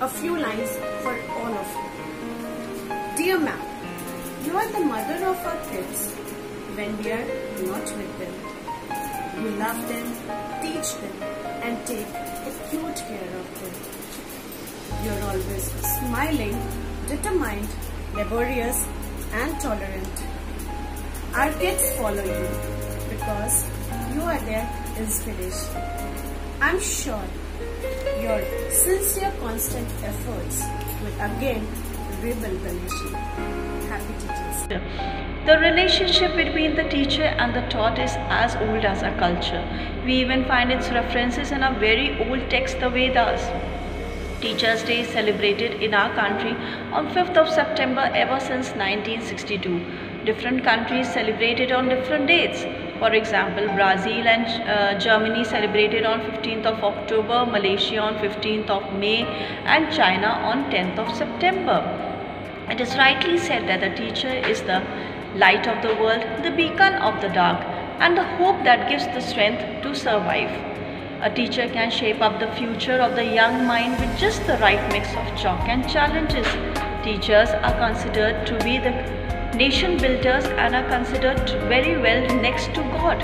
a few lines for all of you. Dear ma'am, you are the mother of our kids when we are not with them. You love them, teach them, and take acute care of them. You are always smiling, determined, laborious, and tolerant. Our kids follow you because you are their inspiration. I'm sure your sincere, constant efforts will again rebuild the nation. Happy Teachers. The relationship between the teacher and the taught is as old as our culture. We even find its references in a very old text, the Vedas. Teachers' Day is celebrated in our country on 5th of September ever since 1962. Different countries celebrated on different dates. For example, Brazil and Germany celebrated on 15th of October, Malaysia on 15th of May, and China on 10th of September. It is rightly said that the teacher is the light of the world, the beacon of the dark, and the hope that gives the strength to survive. A teacher can shape up the future of the young mind with just the right mix of chalk and challenges. Teachers are considered to be the nation builders and are considered very well next to God.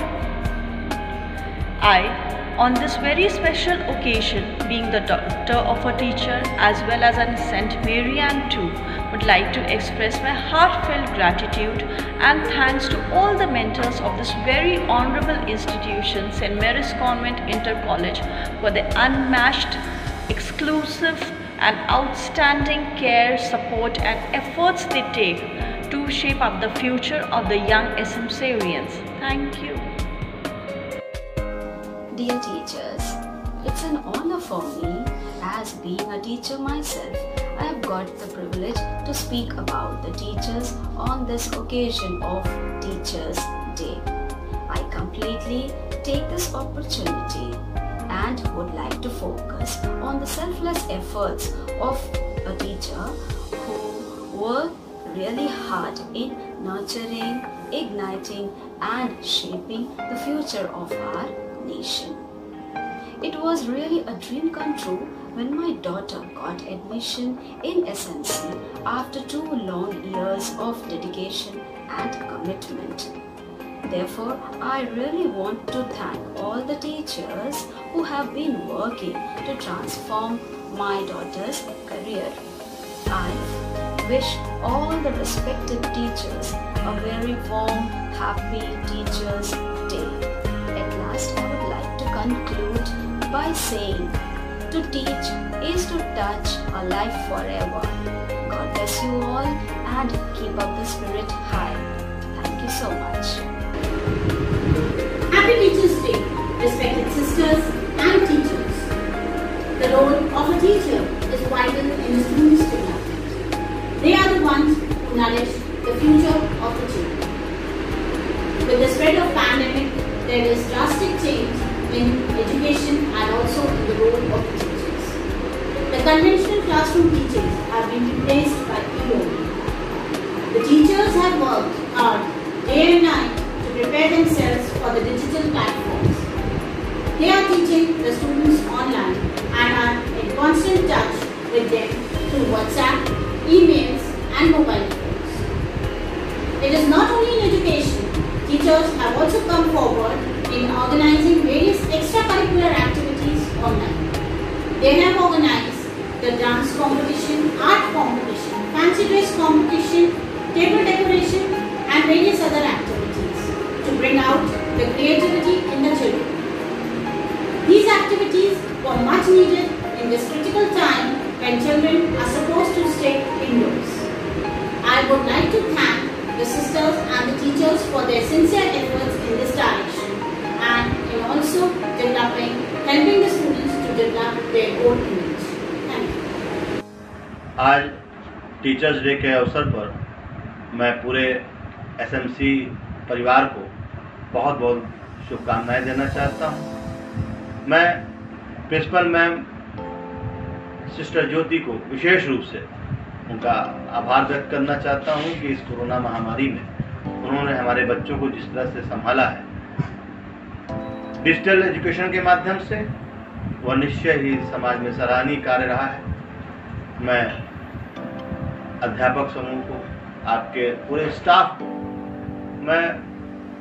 I, on this very special occasion, being the daughter of a teacher as well as an St. Mary Ann too, would like to express my heartfelt gratitude and thanks to all the mentors of this very honorable institution, St. Mary's Convent Inter College, for the unmatched, exclusive and outstanding care, support and efforts they take to shape up the future of the young SMCians. Thank you. Dear teachers, it's an honor for me, as being a teacher myself, I have got the privilege to speak about the teachers on this occasion of Teachers' Day. I completely take this opportunity and would like to focus on the selfless efforts of a teacher who work really hard in nurturing, igniting and shaping the future of our nation. It was really a dream come true when my daughter got admission in SMC after 2 long years of dedication and commitment. Therefore, I really want to thank all the teachers who have been working to transform my daughter's career. I wish all the respected teachers a very warm, happy Teachers' Day. At last, I would like to conclude by saying, to teach is to touch a life forever. God bless you all and keep up the spirit high. Thank you so much. Happy Teachers' Day, respected sisters and teachers. The role of a teacher is vital in a student's development. They are the ones who nourish the future of the children. With the spread of pandemic, there is drastic change in education and also in the role of the teachers. The conventional classroom teachings have been replaced by e-learning. The teachers have worked hard day and night to prepare themselves for the digital platforms. They are teaching the students online and are in constant touch with them through WhatsApp, emails and mobile phones. It is not only in education, teachers have also come forward in organizing various extracurricular activities online. They have organized the dance competition, art competition, fancy dress competition, table decoration and various other activities to bring out the creativity in the children. These activities were much needed in this critical time when children are supposed to stay indoors. I would like to thank the sisters and the teachers for their sincere efforts in this direction and in also helping the students to develop their own image. Thank you. आज teachers day के अवसर पर मैं पूरे SMC परिवार को बहुत बहुत शुभकामनाएं देना चाहता हूं। मैं प्रिंसिपल मैम सिस्टर ज्योति को विशेष रूप से उनका आभार व्यक्त करना चाहता हूं कि इस कोरोना महामारी में उन्होंने हमारे बच्चों को जिस तरह से संभाला है डिजिटल एजुकेशन के माध्यम से, वह निश्चय ही समाज में सराहनीय कार्य रहा है। मैं अध्यापक समूह को, आपके पूरे स्टाफ को मैं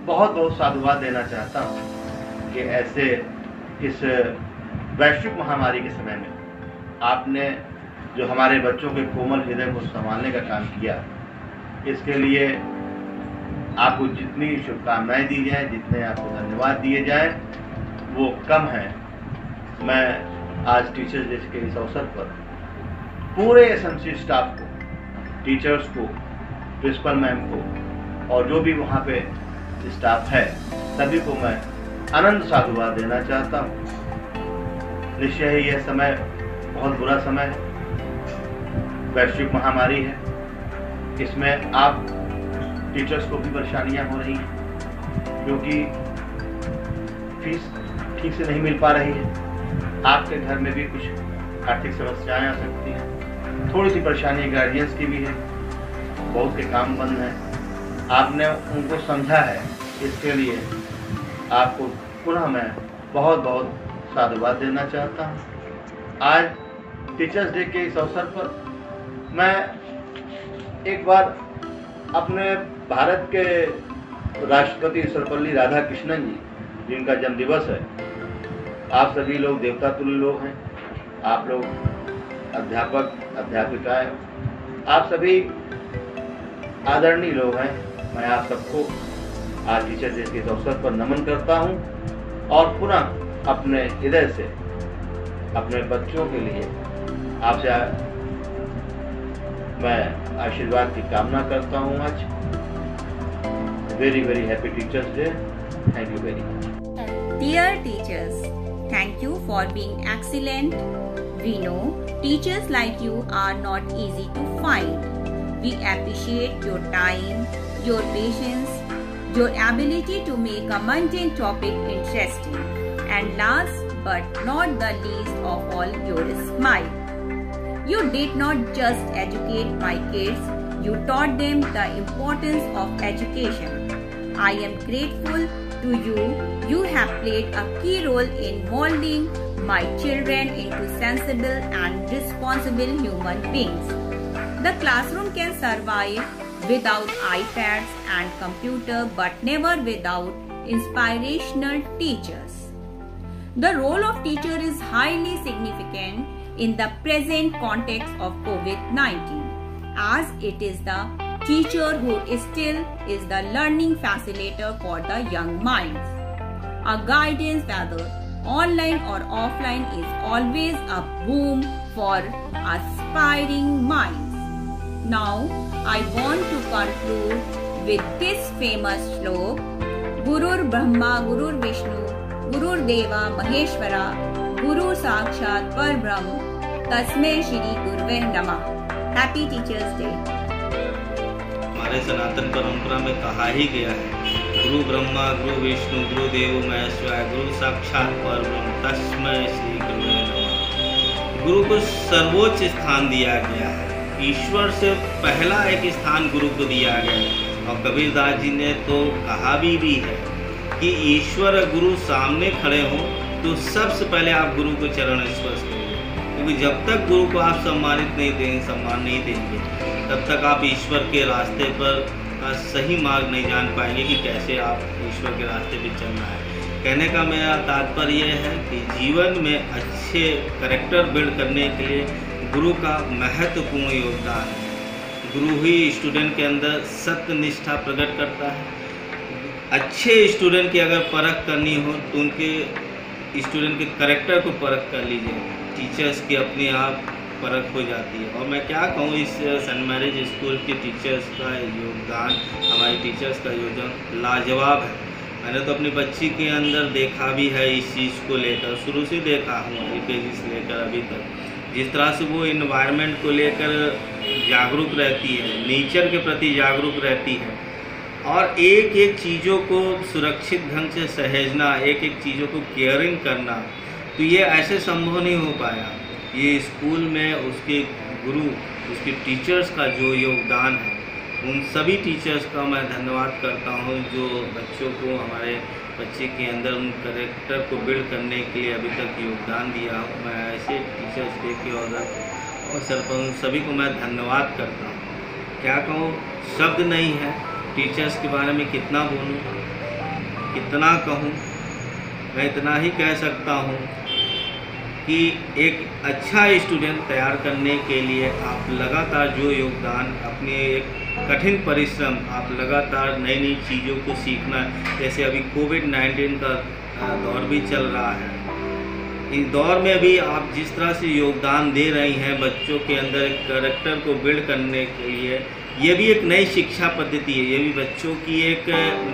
बहुत बहुत साधुवाद देना चाहता हूँ कि ऐसे इस वैश्विक महामारी के समय में आपने जो हमारे बच्चों के कोमल हृदय को संभालने का काम किया, इसके लिए आपको जितनी शुभकामनाएं दी जाएं, जितने आपको धन्यवाद दिए जाएं, वो कम है। मैं आज टीचर्स डे के इस अवसर पर पूरे एसएमसी स्टाफ को, टीचर्स को, प्रिंसिपल मैम को और जो भी वहाँ पे स्टाफ है, सभी को मैं अनंत साधुवाद देना चाहता हूँ। निश्चय ही यह समय बहुत बुरा समय है, वैश्विक महामारी है, इसमें आप टीचर्स को भी परेशानियां हो रही हैं क्योंकि फीस ठीक से नहीं मिल पा रही है। आपके घर में भी कुछ आर्थिक समस्याएं आ सकती हैं, थोड़ी सी परेशानी गार्जियंस की भी है, बहुत के काम बंद हैं। आपने उनको समझा है, इसके लिए आपको पुनः मैं बहुत बहुत साधुवाद देना चाहता हूँ। आज टीचर्स डे के इस अवसर पर मैं एक बार अपने भारत के राष्ट्रपति सर्वपल्ली राधाकृष्णन जी, जिनका जन्मदिवस है, आप सभी लोग देवता तुल्य लोग हैं, आप लोग अध्यापक अध्यापिकाएं, आप सभी आदरणीय लोग हैं। मैं आप सबको आज टीचर डे के अवसर पर नमन करता हूं और पुनः अपने हृदय से अपने बच्चों के लिए आपसे मैं आशीर्वाद की कामना करता हूं। आज very very happy teachers day. Thank you very much. Dear teachers, thank you for being excellent. We know teachers like you are not easy to find. We appreciate your time, your patience, your ability to make a mundane topic interesting, and last but not the least of all, your smile. You did not just educate my kids, you taught them the importance of education. I am grateful to you. You have played a key role in molding my children into sensible and responsible human beings. The classroom can survive without iPads and computer, but never without inspirational teachers. The role of teacher is highly significant in the present context of COVID-19, as it is the teacher who still is the learning facilitator for the young minds. A guidance, whether online or offline, is always a boom for aspiring minds. Now, I want to conclude with this famous shlok: Gurur Brahma, Gurur Vishnu, Gurur Deva Maheshwara, Guru Sakshat Parbrahm, Tasmai Shri Gurve Namah. Happy Teachers Day. हमारे सनातन परंपरा में कहा ही गया है, गुरु ब्रह्मा गुरु विष्णु गुरु देव महेश्वर, गुरु साक्षात परब्रह्म, तस्मै श्री गुरुवे नमः। गुरु को सर्वोच्च स्थान दिया गया है, ईश्वर से पहला एक स्थान गुरु को दिया गया है। और कबीरदास जी ने तो कहा भी है कि ईश्वर गुरु सामने खड़े हों तो सबसे पहले आप गुरु को चरण स्पर्श करेंगे, क्योंकि जब तक गुरु को आप सम्मान नहीं देंगे तब तक आप ईश्वर के रास्ते पर का सही मार्ग नहीं जान पाएंगे कि कैसे आप ईश्वर के रास्ते पर चलना है। कहने का मेरा तात्पर्य यह है कि जीवन में अच्छे कैरेक्टर बिल्ड करने के लिए गुरु का महत्वपूर्ण योगदान है। गुरु ही स्टूडेंट के अंदर सत्य निष्ठा प्रकट करता है। अच्छे स्टूडेंट की अगर परख करनी हो तो उनके स्टूडेंट के कैरेक्टर को परख कर लीजिए, टीचर्स की अपने आप परख हो जाती है। और मैं क्या कहूँ, इस सेंट मैरिज स्कूल के टीचर्स का योगदान, हमारे टीचर्स का योगदान लाजवाब है। मैंने तो अपनी बच्ची के अंदर देखा भी है इस चीज़ को लेकर, शुरू से देखा हूँ LKG से लेकर अभी तक, जिस तरह से वो इन्वायरमेंट को लेकर जागरूक रहती है, नेचर के प्रति जागरूक रहती है और एक एक चीज़ों को सुरक्षित ढंग से सहेजना, एक एक चीज़ों को केयरिंग करना, तो ये ऐसे संभव नहीं हो पाया। ये स्कूल में उसके गुरु, उसके टीचर्स का जो योगदान है, उन सभी टीचर्स का मैं धन्यवाद करता हूँ जो बच्चों को, हमारे बच्चे के अंदर उन कैरेक्टर को बिल्ड करने के लिए अभी तक योगदान दिया। मैं ऐसे टीचर्स डे के और सरपंच सभी को मैं धन्यवाद करता हूँ। क्या कहूँ, शब्द नहीं है टीचर्स के बारे में, कितना बोलूँ, कितना कहूँ। मैं इतना ही कह सकता हूँ कि एक अच्छा स्टूडेंट तैयार करने के लिए आप लगातार जो योगदान, अपने एक कठिन परिश्रम, आप लगातार नई नई चीज़ों को सीखना, जैसे अभी कोविड-19 का दौर भी चल रहा है, इस दौर में भी आप जिस तरह से योगदान दे रही हैं बच्चों के अंदर एक कैरेक्टर को बिल्ड करने के लिए, ये भी एक नई शिक्षा पद्धति है। ये भी बच्चों की एक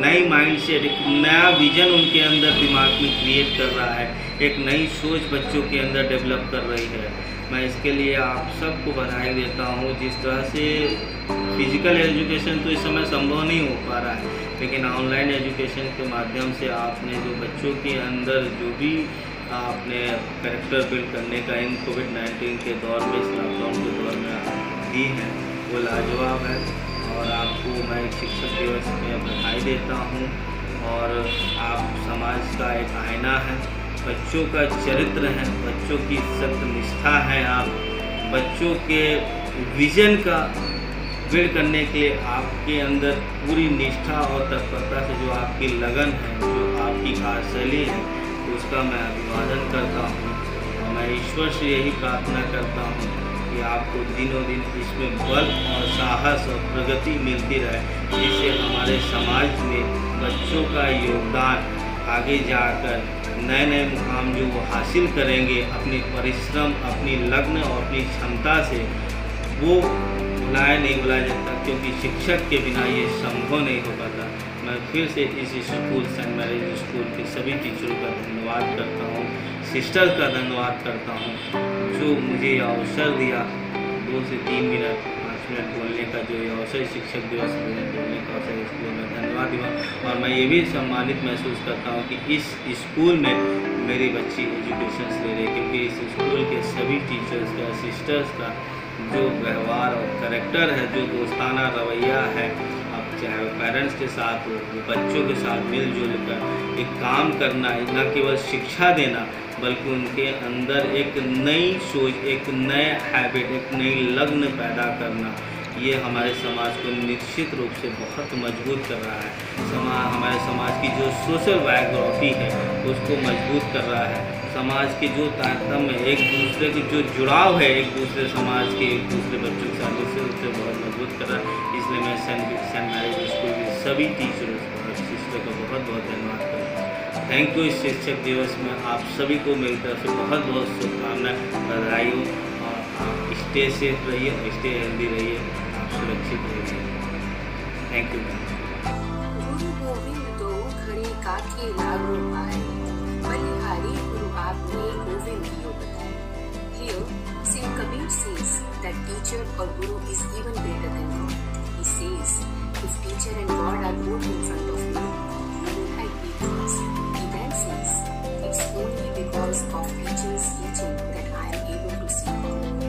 नई माइंडसेट, एक नया विजन उनके अंदर दिमाग में क्रिएट कर रहा है, एक नई सोच बच्चों के अंदर डेवलप कर रही है। मैं इसके लिए आप सबको बधाई देता हूँ। जिस तरह से फिजिकल एजुकेशन तो इस समय संभव नहीं हो पा रहा है, लेकिन ऑनलाइन एजुकेशन के माध्यम से आपने जो बच्चों के अंदर जो भी आपने कैरेक्टर बिल्ड करने का इन कोविड-19 के दौर में, इस लॉकडाउन के दौर में दी है, वो लाजवाब है। और आपको मैं शिक्षक दिवस में बधाई देता हूँ। और आप समाज का एक आईना है, बच्चों का चरित्र है, बच्चों की सत्यनिष्ठा है। आप बच्चों के विजन का बिल्ड करने के लिए आपके अंदर पूरी निष्ठा और तत्परता से जो आपकी लगन है, जो आपकी कार्यशैली है, उसका मैं अभिवादन करता हूँ। और मैं ईश्वर से यही प्रार्थना करता हूँ कि आपको दिनों दिन इसमें बल और साहस और प्रगति मिलती रहे, जिससे हमारे समाज में बच्चों का योगदान आगे जाकर नए नए मुकाम जो वो हासिल करेंगे, अपनी परिश्रम, अपनी लगन और अपनी क्षमता से, वो बुलाया नहीं बुलाया जाता, क्योंकि शिक्षक के बिना ये संभव नहीं हो पाता। मैं फिर से इस स्कूल, सेंट मैरीज स्कूल के सभी टीचरों का धन्यवाद करता हूँ, सिस्टर्स का धन्यवाद करता हूँ, जो मुझे अवसर दिया 2 से 3 मिनट 5 मिनट बोलने का, जो अवसर शिक्षक दिवस में बोलने का अवसर, इसलिए मैं धन्यवाद दूँगा। और मैं ये भी सम्मानित महसूस करता हूँ कि इस स्कूल में मेरी बच्ची एजुकेशन ले रही है, क्योंकि इस स्कूल के सभी टीचर्स का, सिस्टर्स का जो व्यवहार और कैरेक्टर है, जो दोस्ताना रवैया है, अब चाहे वो पेरेंट्स के साथ हो, बच्चों के साथ मिलजुल कर एक काम करना, न केवल शिक्षा देना, बल्कि उनके अंदर एक नई सोच, एक नए हैबिट, एक नई लगन पैदा करना, ये हमारे समाज को निश्चित रूप से बहुत मजबूत कर रहा है। हमारे समाज की जो सोशल बायोग्राफी है उसको मजबूत कर रहा है। समाज के जो तारतम्य, एक दूसरे की जो जुड़ाव है, एक दूसरे समाज के, एक दूसरे बच्चों के साथ, उससे बहुत मजबूत कर रहा है। इसलिए मैं सेंट मैरीज स्कूल के सभी टीचरों और सिस्टर को बहुत बहुत धन्यवाद करता हूँ। Thank you. इस शिक्षक दिवस में आप सभी को मेरी तरफ से बहुत बहुत शुभकामनाएं, बधाई हो। और आप स्टे सेफ रहिए, स्टे हेल्दी रहिए, आप सुरक्षित रहिए। Thank you. गुरु गोविंद दो घड़ी काके लागू पाए, बलिहारी गुरु आपने गोविंद दियो बताए। Here, Saint Kabir says that teacher or guru is even greater than God. He says, if teacher and God are both in front of me, who will I be first? He then says, it's only because of teachers' teaching that I am able to see God.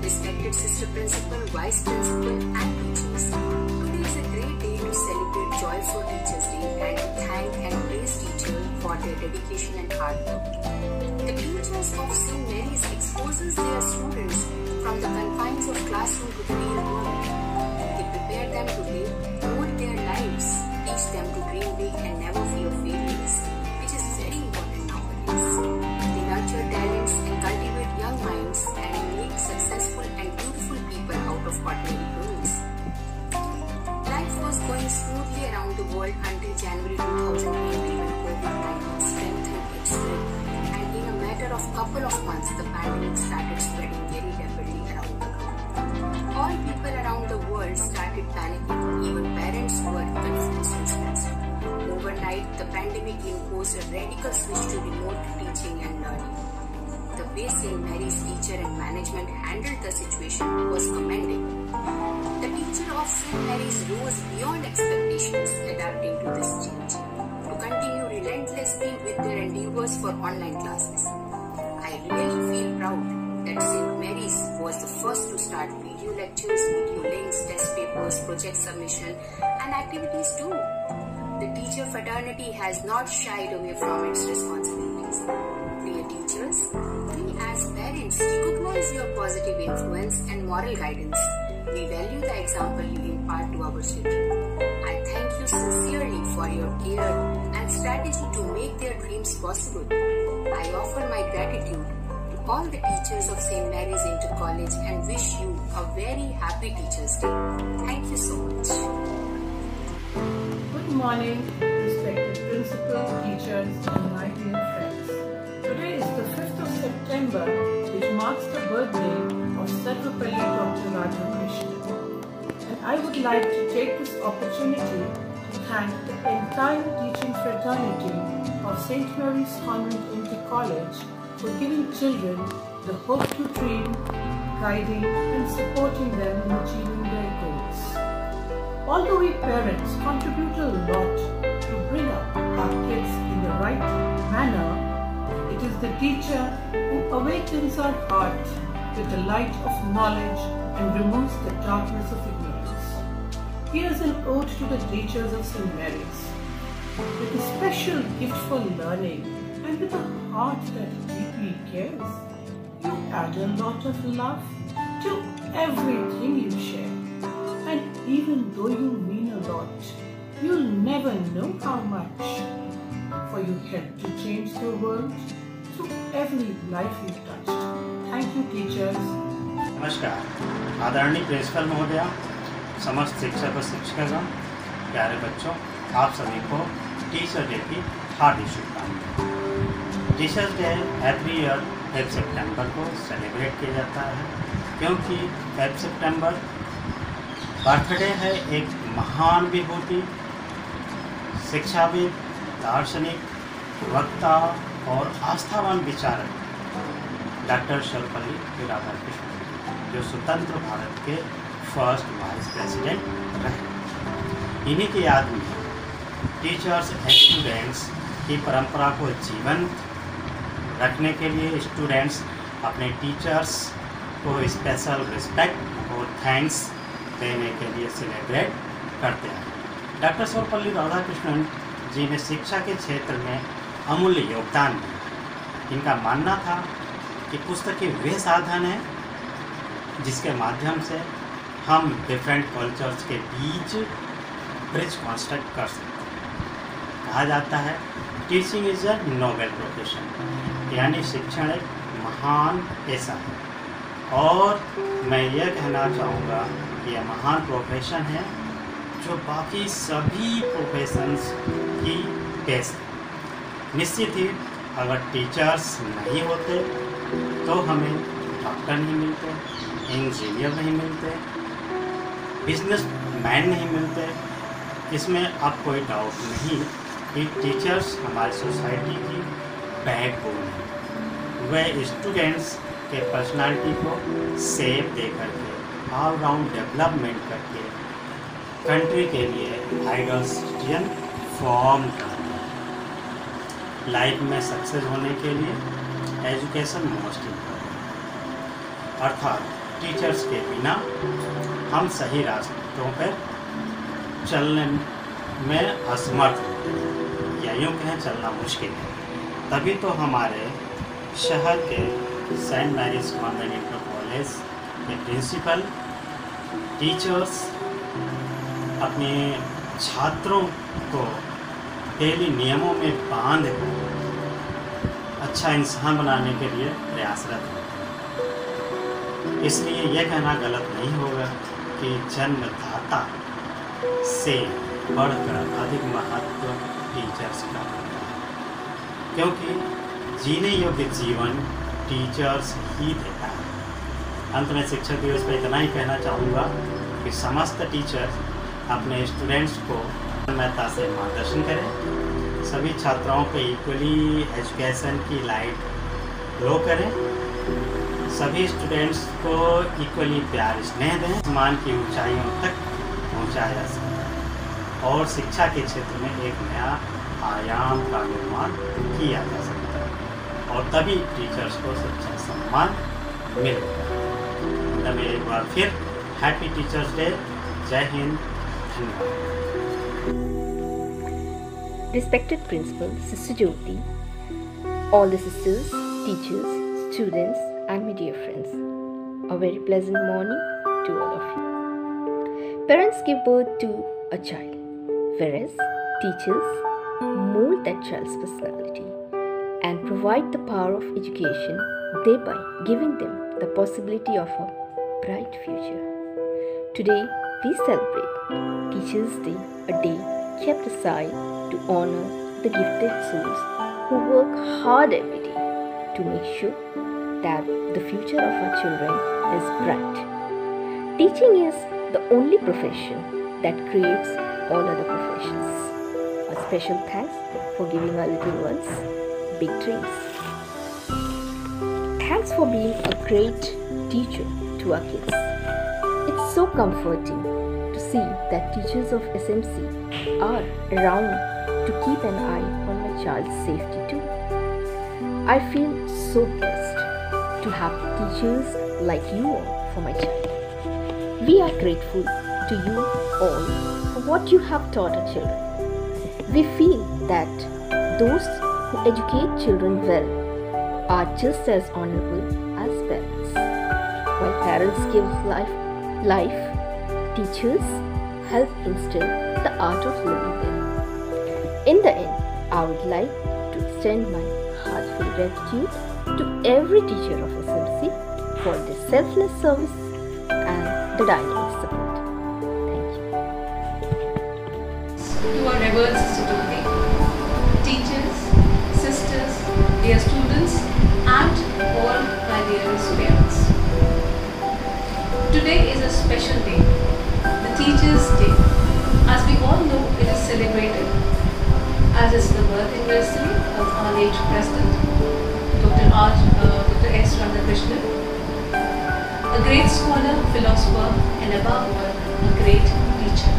Respected sister principal, vice principal, and teachers, today is a great day to celebrate joyful Teachers' Day and to thank and praise teachers for their dedication and hard work. The teachers of St. Mary's exposes their students from the confines of classroom to the real world. They prepare them to live, mold their lives, teach them to dream big and never fear failures, which is very important nowadays. They nurture talents and cultivate young minds and make successful and beautiful people out of ordinary girls. Life was going smoothly around the world until January 2020, when COVID-19 strengthened its grip. Of couple of months, the pandemic started spreading very rapidly around the globe. All people around the world started panicking. Even parents were confused and stressed. Overnight, the pandemic imposed a radical switch to remote teaching and learning. The way St. Mary's teacher and management handled the situation was commendable. The teacher of St. Mary's rose beyond expectations, adapting to this change, to continue relentlessly with their endeavors for online classes. I really feel proud that St. Mary's was the first to start video lectures, video links, test papers, project submission, and activities too. The teacher fraternity has not shied away from its responsibilities. Dear teachers, we as parents recognize your positive influence and moral guidance. We value the example you impart to our children. I thank you sincerely for your care and strategy to make their dreams possible. I offer my gratitude to all the teachers of St. Mary's Inter College and wish you a very happy Teachers' Day. Thank you so much. Good morning, respected principal, teachers and my dear friends. Today is the 5th of September, which marks the birthday of Sarvapalli Dr. Radhakrishnan. And I would like to take this opportunity to thank the entire teaching fraternity of St. Mary's Convent Inter College for giving children the hope to dream, guiding and supporting them in achieving their goals. Although we parents contribute a lot to bring up our kids in the right manner, it is the teacher who awakens our heart with the light of knowledge and removes the darkness of ignorance. Here's an ode to the teachers of St. Mary's. With a special gift for learning and with a heart that deeply cares, you add a lot of love to everything you share. And even though you mean a lot, you'll never know how much, for you help to change the world through every life you touched. Thank you, teachers. नमस्कार, आदरणीय principal महोदया, समस्त शिक्षक और शिक्षिकागण, प्यारे बच्चों, आप सभी को टीचर डे की हार्दिक शुभकामनाएं। टीचर्स डे एवरी ईयर 5 सितंबर को सेलिब्रेट किया जाता है, क्योंकि 5 सितंबर बर्थडे है एक महान विभूति, शिक्षाविद, दार्शनिक, वक्ता और आस्थावान विचारक डॉक्टर सर्वपल्ली राधाकृष्णन, जो स्वतंत्र भारत के फर्स्ट वाइस प्रेसिडेंट रहे। इन्हीं की याद में टीचर्स एंड स्टूडेंट्स की परंपरा को जीवंत रखने के लिए स्टूडेंट्स अपने टीचर्स को स्पेशल रिस्पेक्ट और थैंक्स देने के लिए सेलिब्रेट करते हैं। डॉक्टर सर्वपल्ली राधाकृष्णन जी ने शिक्षा के क्षेत्र में अमूल्य योगदान दिया। इनका मानना था कि पुस्तकें वे साधन हैं जिसके माध्यम से हम डिफरेंट कल्चर्स के बीच ब्रिज कंस्ट्रक्ट कर सकते हैं। कहा जाता है teaching is a Nobel profession, यानी शिक्षण एक महान पेशा है। और मैं यह कहना चाहूँगा कि यह महान प्रोफेशन है जो बाकी सभी प्रोफेशंस की बेस है। निश्चित ही अगर टीचर्स नहीं होते तो हमें डॉक्टर नहीं मिलते, इंजीनियर नहीं मिलते, बिजनेस मैन नहीं मिलते। इसमें अब कोई डाउट नहीं कि टीचर्स हमारी सोसाइटी की बैकबोन है। वे स्टूडेंट्स के पर्सनालिटी को सेप दे करके, ऑल राउंड डेवलपमेंट करके कंट्री के लिए आइडियल सिटीजन फॉर्म करते हैं। लाइफ में सक्सेस होने के लिए एजुकेशन मोस्ट इम्पोर्टेंट, अर्थात टीचर्स के बिना हम सही रास्तों पर चलने में असमर्थ होते हैं, या यूँ कहें चलना मुश्किल है। तभी तो हमारे शहर के saint Mary's convent inter college के प्रिंसिपल टीचर्स अपने छात्रों को डेली नियमों में बांध कर अच्छा इंसान बनाने के लिए प्रयासरत है। इसलिए यह कहना गलत नहीं होगा कि जन्मदाता से बढ़कर अधिक महत्व टीचर्स का होता है, क्योंकि जीने योग्य जीवन टीचर्स ही देता है। अंत में शिक्षक दिवस पर इतना ही कहना चाहूँगा कि समस्त टीचर्स अपने स्टूडेंट्स को तन्मयता से मार्गदर्शन करें, सभी छात्राओं को इक्वली एजुकेशन की लाइट ग्लो करें, सभी स्टूडेंट्स को इक्वली प्यार स्नेह दें, सम्मान की ऊंचाइयों तक पहुंचाया जा सकता है और शिक्षा के क्षेत्र में एक नया आयाम का निर्माण किया जा सकता है और तभी टीचर्स को सच्चा सम्मान मिलेगा। तभी एक बार फिर हैप्पी टीचर्स डे। जय हिंद, धन्यवाद। Respected Principal, Sister Jyoti, all the sisters, teachers, students and my dear friends. A very pleasant morning to all of you. Parents give birth to a child, whereas teachers mold that child's personality and provide the power of education, thereby giving them the possibility of a bright future. Today we celebrate Teachers' Day, a day kept aside to honor the gifted souls who work hard every day to make sure that the future of our children is bright. Teaching is the only profession that creates all other professions. A special thanks for giving our little ones big dreams. Thanks for being a great teacher to our kids. It's so comforting to see that teachers of SMC are around to keep an eye on my child's safety too. I feel so blessed to have teachers like you all for my child. We are grateful to you all for what you have taught our children. We feel that those who educate children well are just as honorable as parents. While parents give life, teachers help instill the art of living well. In the end, I would like to extend my heartfelt gratitude to every teacher of SMC for their selfless service and the dynamic support. Thank you. To our revered Sister Durga, teachers, sisters, dear students, and all my dearest parents. Today is a special day, the Teachers' Day. As we all know, it is celebrated as is the birth anniversary of our late President, Dr. S. Radhakrishnan, a great scholar, philosopher, and above all, a great teacher.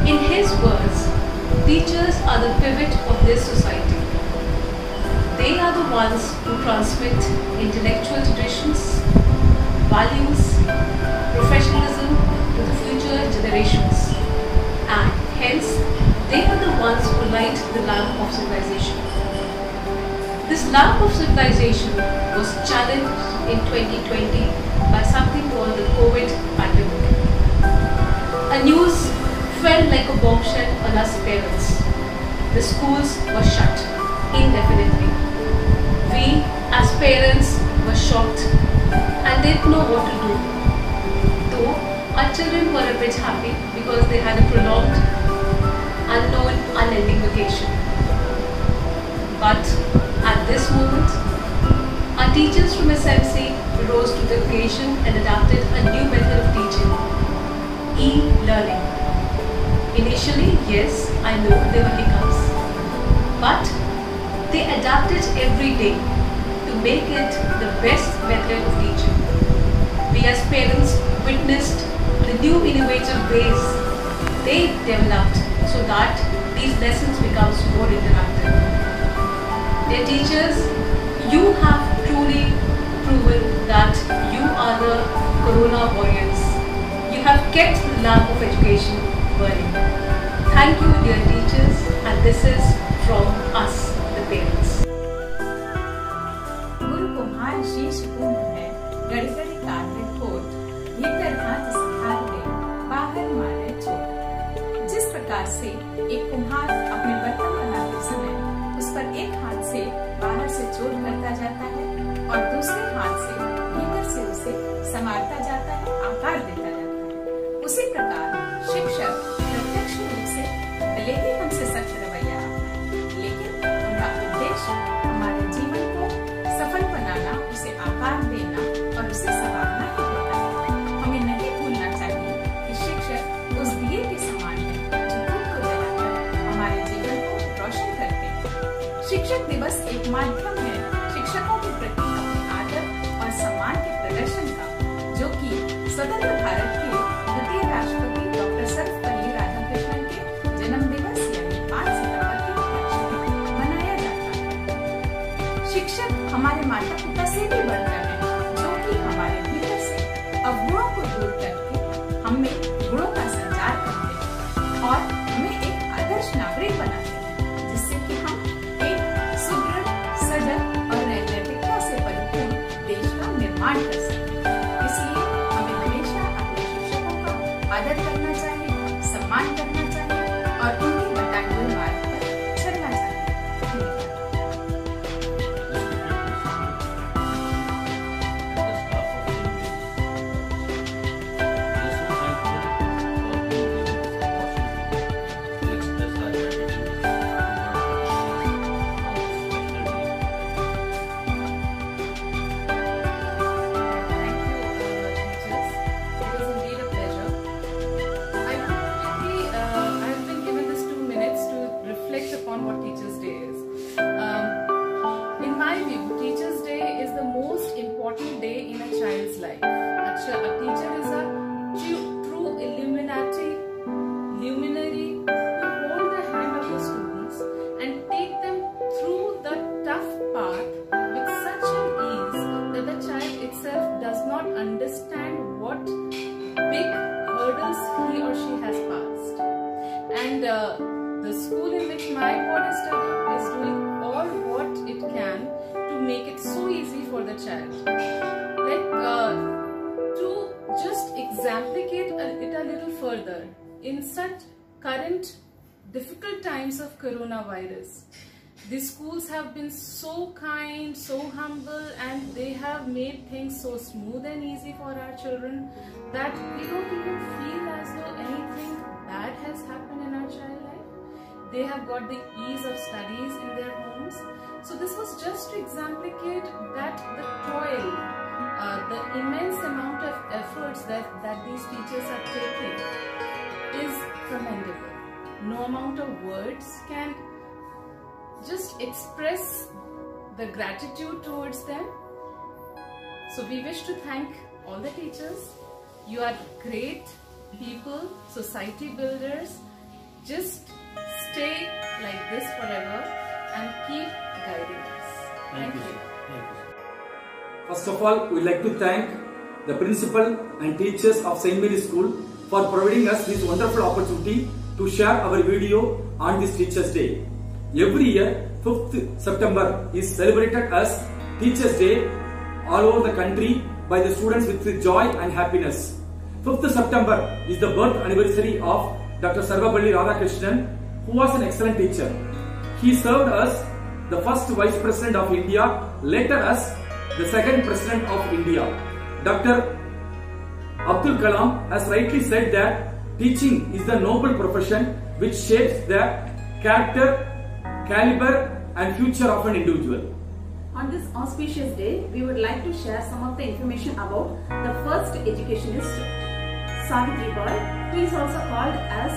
In his words, teachers are the pivot of this society. They are the ones who transmit intellectual traditions, values, professionalism to the future generations, and hence they are the ones who light the lamp of civilization. This lamp of civilization was challenged in 2020 by something called the COVID pandemic. A news fell like a bombshell on us parents. The schools were shut indefinitely. We as parents were shocked and didn't know what to do. Though our children were a bit happy because they had a prolonged, unknown, unending vacation. But at this moment, our teachers from SMC rose to the occasion and adopted a new method of teaching, e-learning. Initially, yes, I know there were hiccups, but they adapted every day to make it the best method of teaching. We as parents witnessed the new innovative ways they developed so that these lessons becomes more interactive. Dear teachers, you have truly proven that you are the Corona warriors. You have kept the lamp of education burning. Thank you, dear teachers, and this is from us, the parents. गुरु कुम्हार शीश कुंभ है, गड़गड़ी कान में खोट, भीतर हाथ संभाल ले, बाहर मारे चोट। जिस प्रकार से एक कुम्हार अपने बर्तन बनाते समय उस पर एक हाथ से बाहर से चोट करता जाता है और दूसरे हाथ से भीतर से उसे संवारता जाता है, आकार देता जाता है। उसी प्रकार शिक्षक प्रत्यक्ष रूप से भले ही हमसे सख्त रवैया अपनाएं, लेकिन उनका उद्देश्य हमारे जीवन को सफल बनाना, उसे आकार देना और उसे संवारना ही होता है। हमें नहीं भूलना चाहिए कि शिक्षक उस दिए के समान है जो धूप को जलाकर हमारे जीवन को रोशन करते हैं। शिक्षक दिवस एक माध्यम है शिक्षकों के प्रति अपने आदर और सम्मान के प्रदर्शन का, जो कि स्वतंत्र भारत के द्वितीय राष्ट्रपति डॉक्टर सर्वपल्ली राधाकृष्णन के जन्म दिवस यानी 5 सितंबर के उपलक्ष्य में मनाया जाता है। शिक्षक हमारे माता पिता से भी बढ़कर है, जो कि हमारे भीतर से अवगुणों को दूर करके हमें गुणों का संचार करते हैं और हमें एक आदर्श नागरिक बनाते हैं, जिससे कि हम एक सुदृढ़ life. A teacher is a true luminary who hold the hand of the students and take them through the tough path with such an ease that the child itself does not understand what big hurdles he or she has passed. And the school in which my boy is studying is doing all what it can to make it so easy for the child. To just exemplificate it a little further, in such current difficult times of coronavirus, the schools have been so kind, so humble, and they have made things so smooth and easy for our children that we don't even feel as though anything bad has happened in our child life. They have got the ease of studies in their homes. So this was just to exemplificate that the toil, the immense amount of efforts that these teachers are taking is commendable. No amount of words can just express the gratitude towards them. So we wish to thank all the teachers. You are great people, society builders. Just stay like this forever and keep guiding us. Thank you. First of all, we would like to thank the principal and teachers of St. Mary's School for providing us this wonderful opportunity to share our video on this Teachers' Day. Every year, 5th September is celebrated as Teachers' Day all over the country by the students with joy and happiness. 5th September is the birth anniversary of Dr. Sarvapalli Radhakrishnan, who was an excellent teacher. He served as the first Vice President of India, later as the second President of India. Dr. Abdul Kalam has rightly said that teaching is the noble profession which shapes the character, caliber and future of an individual. On this auspicious day, we would like to share some of the information about the first educationist, Savitri Bai, who is also called as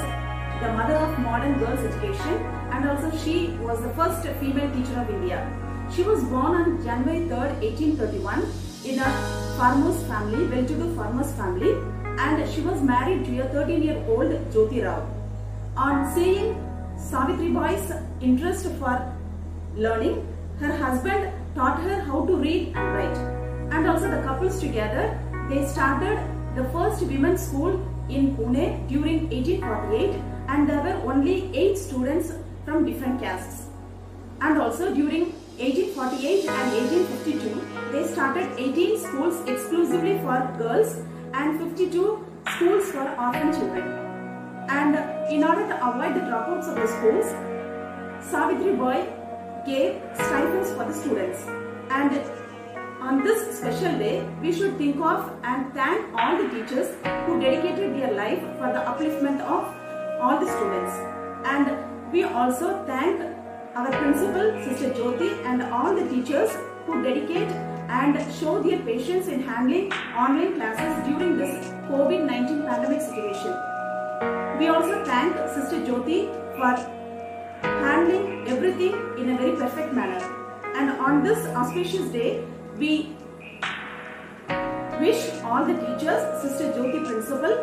the mother of modern girls' education, and also she was the first female teacher of India. She was born on January 3rd, 1831 in a farmer's family, well-to-do farmer's family, and she was married to a 13-year-old Jyoti Rao. On seeing Savitri Bai's interest for learning, her husband taught her how to read and write. And also the couples together, they started the first women's school in Pune during 1848, and there were only 8 students from different castes. And also during 1848 and 1852, they started 18 schools exclusively for girls and 52 schools for orphan children. And in order to avoid the dropouts of the schools, Savitri Bai gave stipends for the students. And on this special day, we should think of and thank all the teachers who dedicated their life for the upliftment of all the students. And we also thank our principal, Sister Jyoti, and all the teachers who dedicate and show their patience in handling online classes during this COVID-19 pandemic situation. We also thank Sister Jyoti for handling everything in a very perfect manner. And on this auspicious day, we wish all the teachers, Sister Jyoti Principal,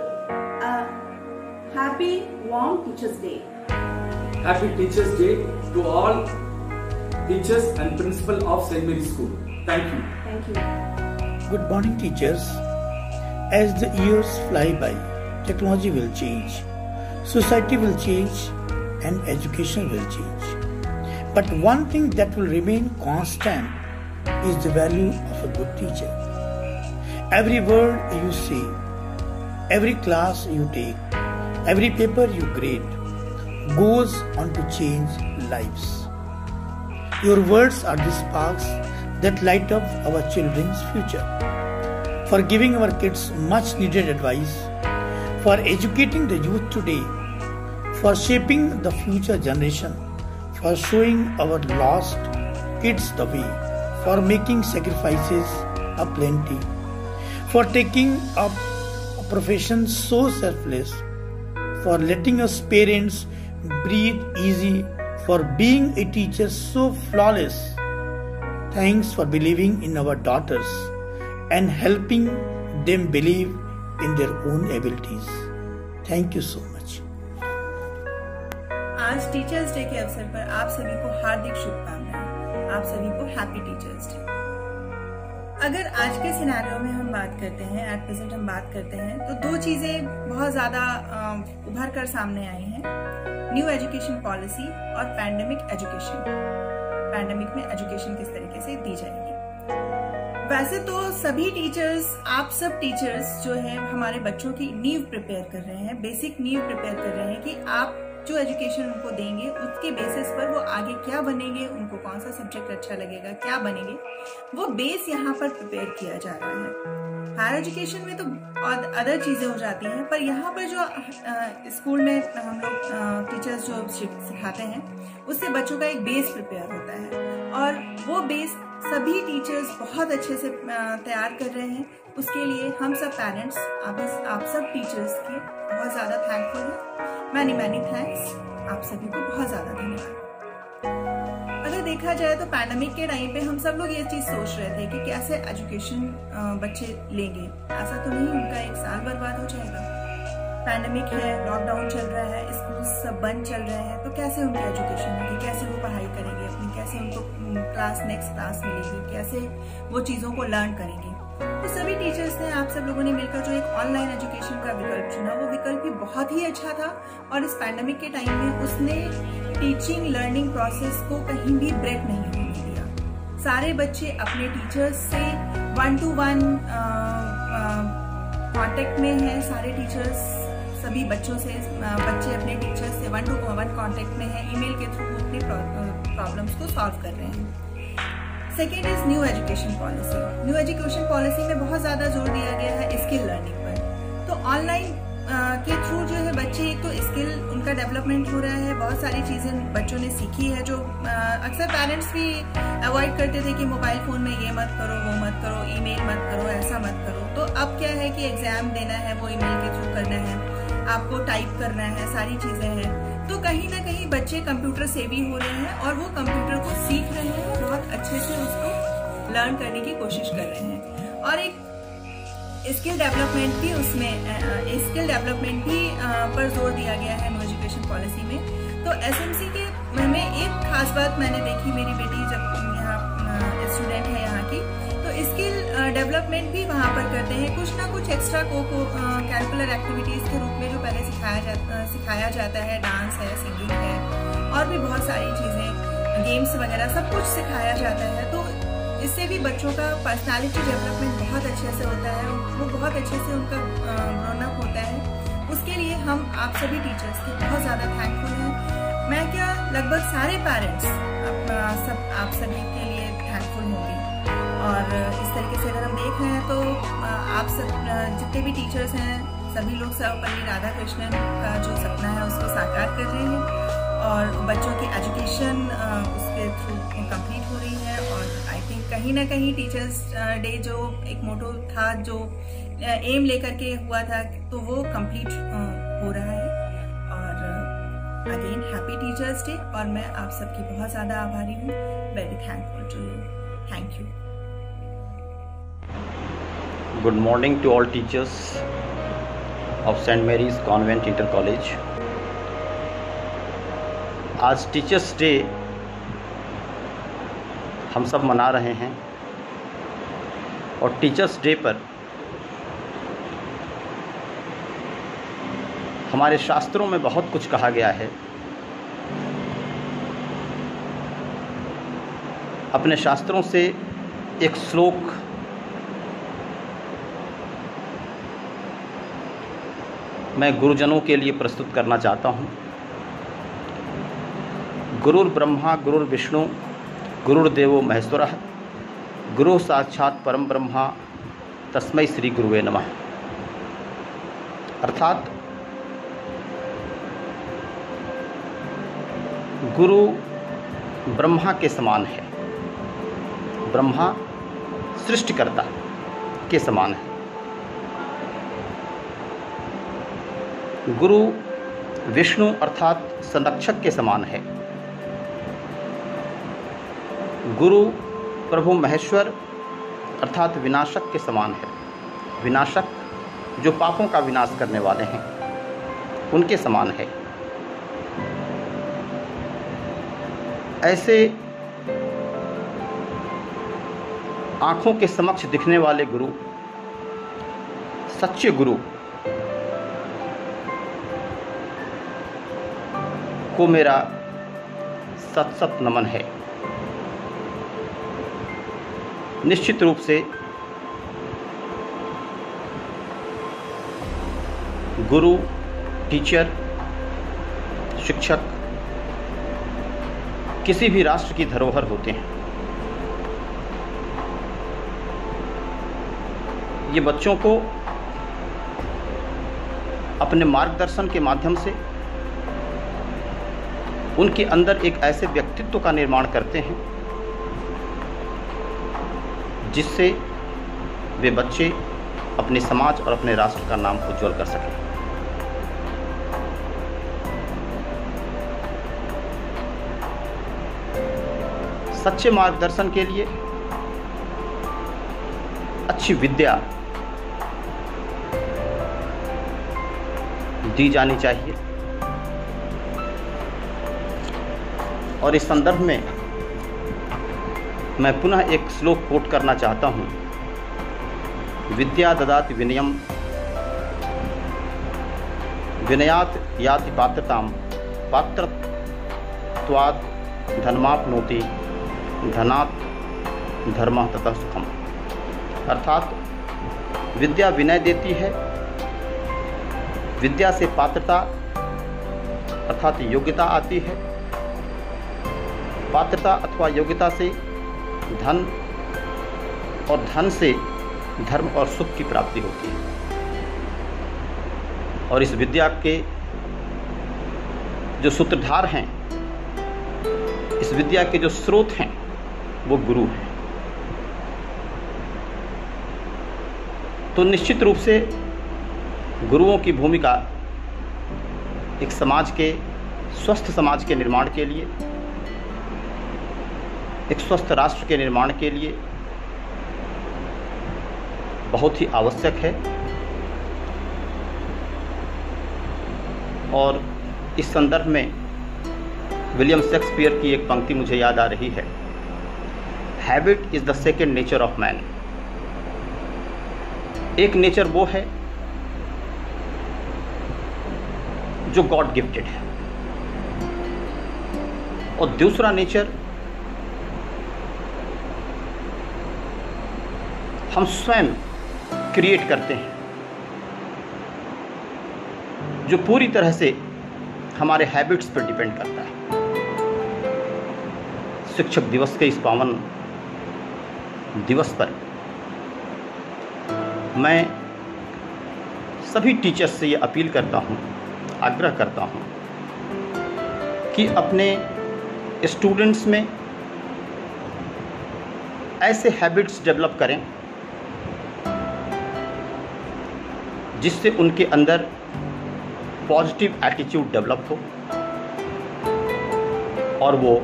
a happy, warm Teachers' Day. Happy Teachers' Day to all teachers and principal of St. Mary's School. Thank you. Thank you. Good morning, teachers. As the years fly by, technology will change, society will change, and education will change. But one thing that will remain constant is the value of a good teacher. Every word you say, every class you take, every paper you grade goes on to change lives. Your words are the sparks that light up our children's future, for giving our kids much needed advice, for educating the youth today, for shaping the future generation, for showing our lost kids the way, for making sacrifices aplenty, for taking up a profession so selfless, for letting us parents breathe easy, for being a teacher so flawless. Thanks for believing in our daughters and helping them believe in their own abilities. Thank you so much. आज teachers day के अवसर पर आप सभी को हार्दिक शुभकामनाएं। आप सभी को हैप्पी टीचर्स डे। अगर आज के सिनेरियो में हम बात करते हैं, एट प्रेजेंट हम बात करते हैं, तो दो चीजें बहुत ज्यादा उभर कर सामने आई हैं, न्यू एजुकेशन पॉलिसी और पैंडेमिक एजुकेशन। पैंडेमिक में एजुकेशन किस तरीके से दी जाएगी। वैसे तो सभी टीचर्स, आप सब टीचर्स जो है हमारे बच्चों की नींव प्रिपेयर कर रहे हैं, बेसिक नींव प्रिपेयर कर रहे हैं कि आप जो एजुकेशन उनको देंगे उसके बेसिस पर वो आगे क्या बनेंगे, उनको कौन सा सब्जेक्ट अच्छा लगेगा, क्या बनेंगे, वो बेस यहाँ पर प्रिपेयर किया जा रहा है। हायर एजुकेशन में तो अदर चीजें हो जाती हैं, पर यहाँ पर जो स्कूल में हम लोग टीचर्स जो सिखाते हैं उससे बच्चों का एक बेस प्रिपेयर होता है और वो बेस सभी टीचर्स बहुत अच्छे से तैयार कर रहे हैं। उसके लिए हम सब पेरेंट्स, आप सब टीचर्स के बहुत ज्यादा थैंकफुल हैं। मैनी थैंक्स, आप सभी को बहुत ज्यादा धन्यवाद। अगर देखा जाए तो पैंडेमिक के टाइम पे हम सब लोग ये चीज सोच रहे थे कि कैसे एजुकेशन बच्चे लेंगे। ऐसा तो नहीं उनका एक साल बर्बाद हो जाएगा। पैंडेमिक है, लॉकडाउन चल रहा है, स्कूल सब बंद चल रहे हैं, तो कैसे उनकी एजुकेशन होगी, कैसे वो पढ़ाई करेंगे अपनी, कैसे उनको नेक्स्ट क्लास मिलेगी, कैसे वो चीजों को लर्न करेंगे। तो सभी टीचर्स ने, आप सब लोगों ने मिलकर जो एक ऑनलाइन एजुकेशन का विकल्प चुना, वो विकल्प भी बहुत ही अच्छा था और इस पैंडेमिक के टाइम में उसने टीचिंग लर्निंग प्रोसेस को कहीं भी ब्रेक नहीं होने दिया। सारे बच्चे अपने टीचर्स से 1-to-1 कांटेक्ट में हैं। सारे टीचर्स सभी बच्चों से, बच्चे अपने टीचर्स से 1-to-1 कांटेक्ट में हैं। ईमेल के थ्रू अपने प्रॉब्लम्स को सॉल्व कर रहे हैं। Second is new education policy. New education policy में बहुत ज्यादा जोर दिया गया है स्किल लर्निंग पर। तो ऑनलाइन के थ्रू जो है बच्चे, एक तो स्किल उनका डेवलपमेंट हो रहा है, बहुत सारी चीजें बच्चों ने सीखी है जो अक्सर पेरेंट्स भी अवॉइड करते थे कि मोबाइल फोन में ये मत करो, वो मत करो, ईमेल मत करो, ऐसा मत करो। तो अब क्या है कि एग्जाम देना है, वो ईमेल के थ्रू करना है, आपको टाइप करना है, सारी चीजें हैं। तो कहीं ना कहीं बच्चे कंप्यूटर सेवी हो रहे हैं और वो कंप्यूटर को सीख रहे हैं, बहुत अच्छे से उसको लर्न करने की कोशिश कर रहे हैं। और एक स्किल डेवलपमेंट भी पर जोर दिया गया है न्यू एजुकेशन पॉलिसी में। तो एसएमसी के में एक खास बात मैंने देखी, मेरी बेटी जब यहाँ स्टूडेंट है यहाँ की, तो स्किल डेवलपमेंट भी वहाँ पर करते हैं। कुछ ना कुछ एक्स्ट्रा कैरिकुलर एक्टिविटीज के रूप में जो पहले सिखाया जाता है, डांस है, सिंगिंग है और भी बहुत सारी चीजें, गेम्स वगैरह सब कुछ सिखाया जाता है। तो इससे भी बच्चों का पर्सनालिटी डेवलपमेंट बहुत अच्छे से होता है, वो बहुत अच्छे से उनका ग्रोन अप होता है। उसके लिए हम आप सभी टीचर्स के बहुत ज़्यादा थैंकफुल हैं। मैं क्या, लगभग सारे पेरेंट्स आप सभी के लिए थैंकफुल होंगे। और इस तरीके से अगर हम देख रहे हैं तो आप सब जितने भी टीचर्स हैं, सभी लोग सर्वपल्ली राधाकृष्णन का जो सपना है उसको साकार कर रहे हैं और बच्चों की एजुकेशन उसके थ्रू कंप्लीट हो रही है। और आई थिंक कहीं ना कहीं टीचर्स डे जो एक मोटो था, जो एम लेकर के हुआ था, तो वो कंप्लीट हो रहा है। और अगेन हैप्पी टीचर्स डे, और मैं आप सबकी बहुत ज़्यादा आभारी हूँ। Very thankful to you. Thank you. Good morning to all teachers of St. Mary's Convent Inter College. आज टीचर्स डे हम सब मना रहे हैं और टीचर्स डे पर हमारे शास्त्रों में बहुत कुछ कहा गया है। अपने शास्त्रों से एक श्लोक मैं गुरुजनों के लिए प्रस्तुत करना चाहता हूँ। गुरुर् ब्रह्मा गुरुर्विष्णु गुरुर्देवो महेश्वरः गुरु साक्षात परम ब्रह्मा तस्मै श्री गुरुवे नमः। अर्थात गुरु ब्रह्मा के समान है, ब्रह्मा सृष्टिकर्ता के समान है। गुरु विष्णु अर्थात संरक्षक के समान है। गुरु प्रभु महेश्वर अर्थात विनाशक के समान है। विनाशक जो पापों का विनाश करने वाले हैं उनके समान है। ऐसे आंखों के समक्ष दिखने वाले गुरु, सच्चे गुरु को मेरा सत सत नमन है। निश्चित रूप से गुरु, टीचर, शिक्षक किसी भी राष्ट्र की धरोहर होते हैं। ये बच्चों को अपने मार्गदर्शन के माध्यम से उनके अंदर एक ऐसे व्यक्तित्व का निर्माण करते हैं जिससे वे बच्चे अपने समाज और अपने राष्ट्र का नाम उज्जवल कर सकें। सच्चे मार्गदर्शन के लिए अच्छी विद्या दी जानी चाहिए। और इस संदर्भ में मैं पुनः एक श्लोक कोट करना चाहता हूँ। विद्या ददाति विनयम, विनयात याति पात्रताम, पात्रत्वात् धनमाप्नोति, धनात् धर्मः ततः सुखम। अर्थात विद्या विनय देती है, विद्या से पात्रता अर्थात योग्यता आती है, पात्रता अथवा योग्यता से धन और धन से धर्म और सुख की प्राप्ति होती है। और इस विद्या के जो सूत्रधार हैं, इस विद्या के जो स्रोत हैं, वो गुरु हैं। तो निश्चित रूप से गुरुओं की भूमिका एक समाज के, स्वस्थ समाज के निर्माण के लिए, एक स्वस्थ राष्ट्र के निर्माण के लिए बहुत ही आवश्यक है। और इस संदर्भ में विलियम शेक्सपियर की एक पंक्ति मुझे याद आ रही है, habit is the second nature of man. एक नेचर वो है जो गॉड गिफ्टेड है, और दूसरा नेचर हम स्वयं क्रिएट करते हैं, जो पूरी तरह से हमारे हैबिट्स पर डिपेंड करता है। शिक्षक दिवस के इस पावन दिवस पर मैं सभी टीचर्स से ये अपील करता हूँ, आग्रह करता हूँ कि अपने स्टूडेंट्स में ऐसे हैबिट्स डेवलप करें जिससे उनके अंदर पॉजिटिव एटीट्यूड डेवलप हो और वो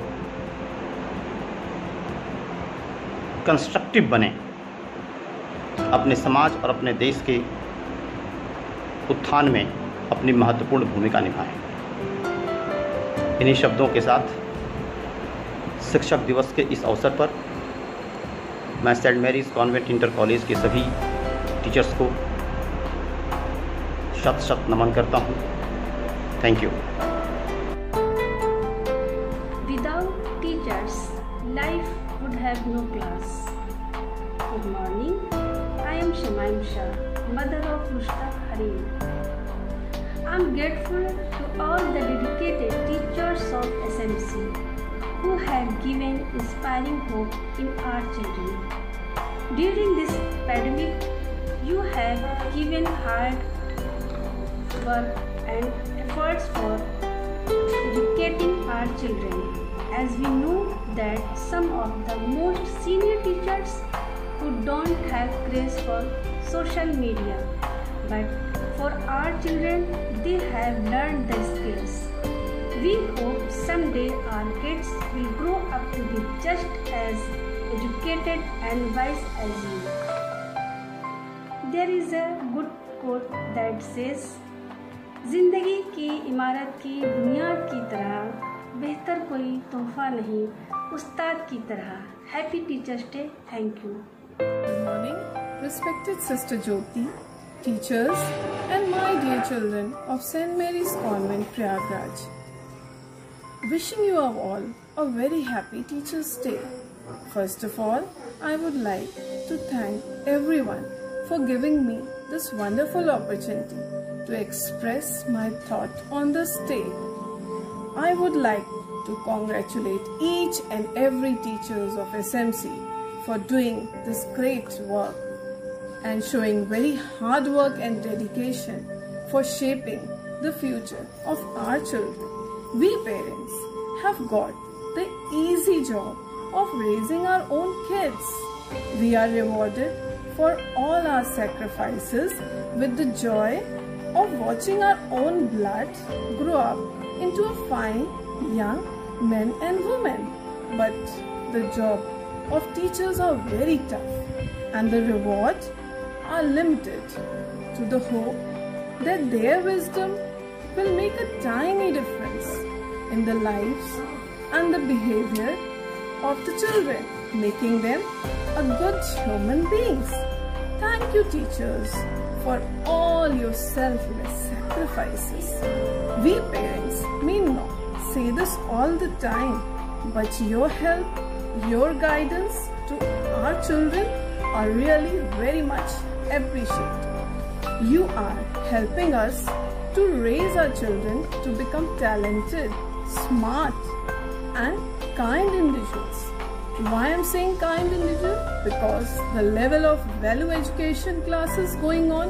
कंस्ट्रक्टिव बने, अपने समाज और अपने देश के उत्थान में अपनी महत्वपूर्ण भूमिका निभाएं। इन्हीं शब्दों के साथ शिक्षक दिवस के इस अवसर पर मैं saint Mary's convent inter college के सभी टीचर्स को शत शत नमन करता हूँ। Thank you. Without teachers, life would have no class. Good morning. I am Shamaim Shah, mother of Mushtaq Harim. I am grateful to all the dedicated teachers of SMC who have given inspiring hope in our children. During this pandemic, you have given hard work and efforts for educating our children, as we know that some of the most senior teachers who don't have grace for social media, but for our children they have learned the skills. We hope someday our kids will grow up to be just as educated and wise as you. There is a good quote that says, जिंदगी की इमारत की बुनियाद की तरह बेहतर कोई तोहफा नहीं उस्ताद की तरह. Happy Teachers Day. Thank you. Good morning, respected Sister Jyoti, teachers, and my dear children of St. Mary's Convent, Prayagraj. Wishing you all a very happy Teachers Day. First of all, I would like to thank everyone for giving me this wonderful opportunity to express my thought on this day. I would like to congratulate each and every teachers of SMC for doing this great work and showing very hard work and dedication for shaping the future of our children. We parents have got the easy job of raising our own kids. We are rewarded for all our sacrifices with the joy of watching our own blood grow up into a fine young men and women. But the job of teachers are very tough and the rewards are limited to the hope that their wisdom will make a tiny difference in the lives and the behavior of the children, making them a good human beings. Thank you, teachers, for all your selfless sacrifices. We parents may not say this all the time, but your help, your guidance to our children are really very much appreciated. You are helping us to raise our children to become talented, smart and kind individuals. Why I am saying kind individual? Because the level of value education classes going on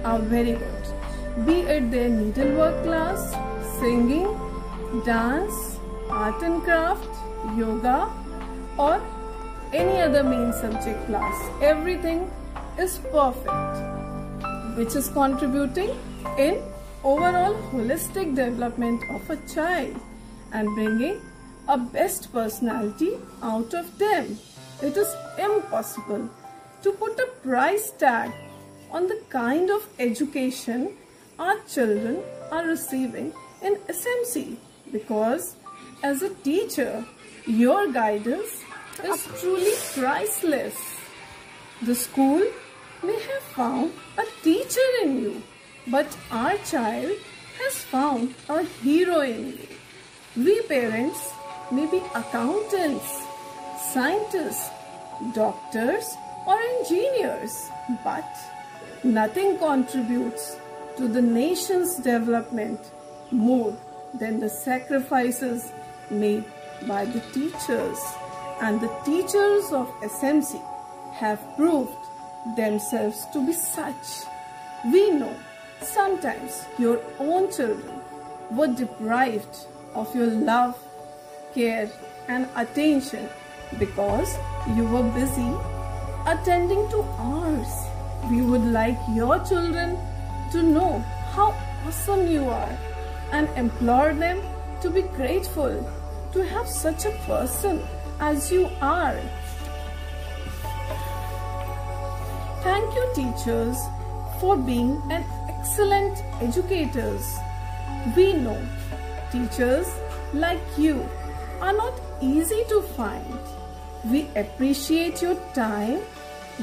are very good. Be it their needlework class, singing, dance, art and craft, yoga or any other main subject class. Everything is perfect, which is contributing in overall holistic development of a child and bringing a best personality out of them. It is impossible to put a price tag on the kind of education our children are receiving in SMC, because as a teacher, your guidance is truly priceless. The school may have found a teacher in you, but our child has found a hero in you. We parents may be accountants, scientists, doctors or engineers, but nothing contributes to the nation's development more than the sacrifices made by the teachers. And the teachers of SMC have proved themselves to be such. We know sometimes your own children were deprived of your love, care and attention because you were busy attending to ours. We would like your children to know how awesome you are and implore them to be grateful to have such a person as you are. Thank you, teachers, for being an excellent educators. We know teachers like you are not easy to find. We appreciate your time,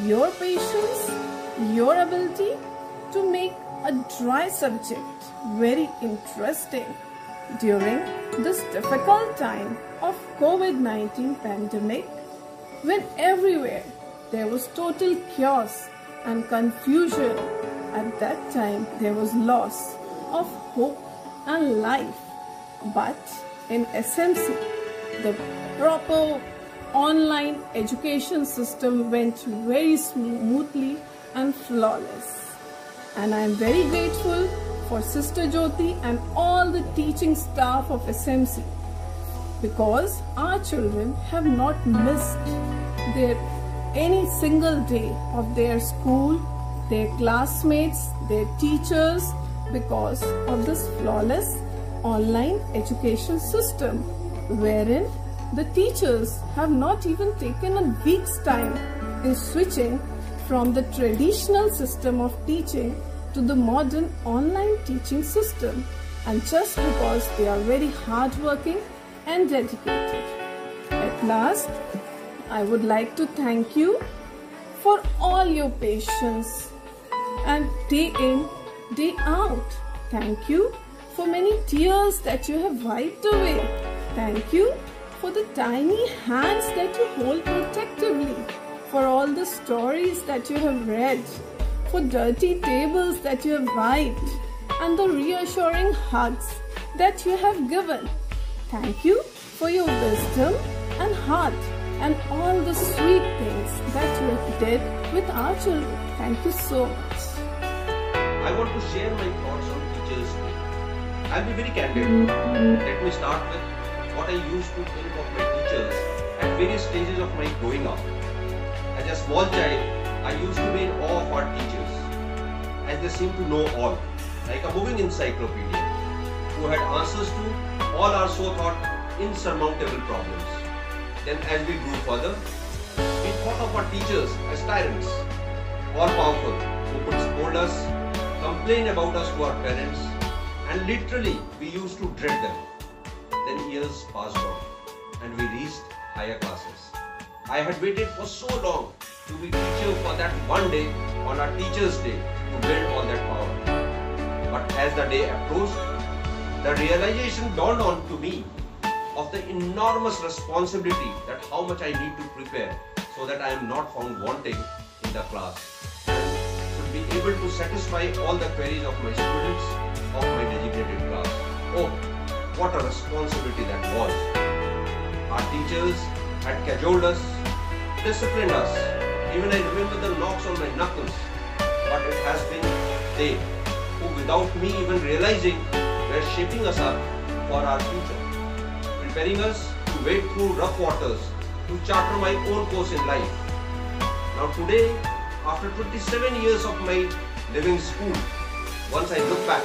your patience, your ability to make a dry subject very interesting during this difficult time of COVID-19 pandemic, when everywhere there was total chaos and confusion. At that time there was loss of hope and life. But in SMC, the proper online education system went very smoothly and flawless. And I am very grateful for Sister Jyoti and all the teaching staff of SMC, because our children have not missed any single day of their school, their classmates, their teachers, because of this flawless online education system, wherein the teachers have not even taken a week's time in switching from the traditional system of teaching to the modern online teaching system, and just because they are very hardworking and dedicated. At last, I would like to thank you for all your patience and day in, day out. Thank you for many tears that you have wiped away. Thank you for the tiny hands that you hold protectively, for all the stories that you have read, for dirty tables that you have wiped, and the reassuring hugs that you have given. Thank you for your wisdom and heart and all the sweet things that you did with our children. Thank you so much. I want to share my thoughts on Teachers' Day. I'll be very candid. Let me start with what I used to think of my teachers at various stages of my growing up. As a small child, I used to be in awe of our teachers, as they seemed to know all, like a moving encyclopedia, who had answers to all our so-thought insurmountable problems. Then as we grew further, we thought of our teachers as tyrants, all-powerful, who could scold us, complain about us to our parents, and literally we used to dread them. Then years passed on, and we reached higher classes. I had waited for so long to be teacher for that one day on our Teachers' Day to build all that power. But as the day approached, the realization dawned on to me of the enormous responsibility that how much I need to prepare so that I am not found wanting in the class and should be able to satisfy all the queries of my students of my designated class. Oh, what a responsibility that was. Our teachers had cajoled us, disciplined us. Even I remember the knocks on my knuckles. But it has been they who, without me even realizing, were shaping us up for our future, preparing us to wade through rough waters to charter my own course in life. Now today, after 27 years of my living school, once I look back,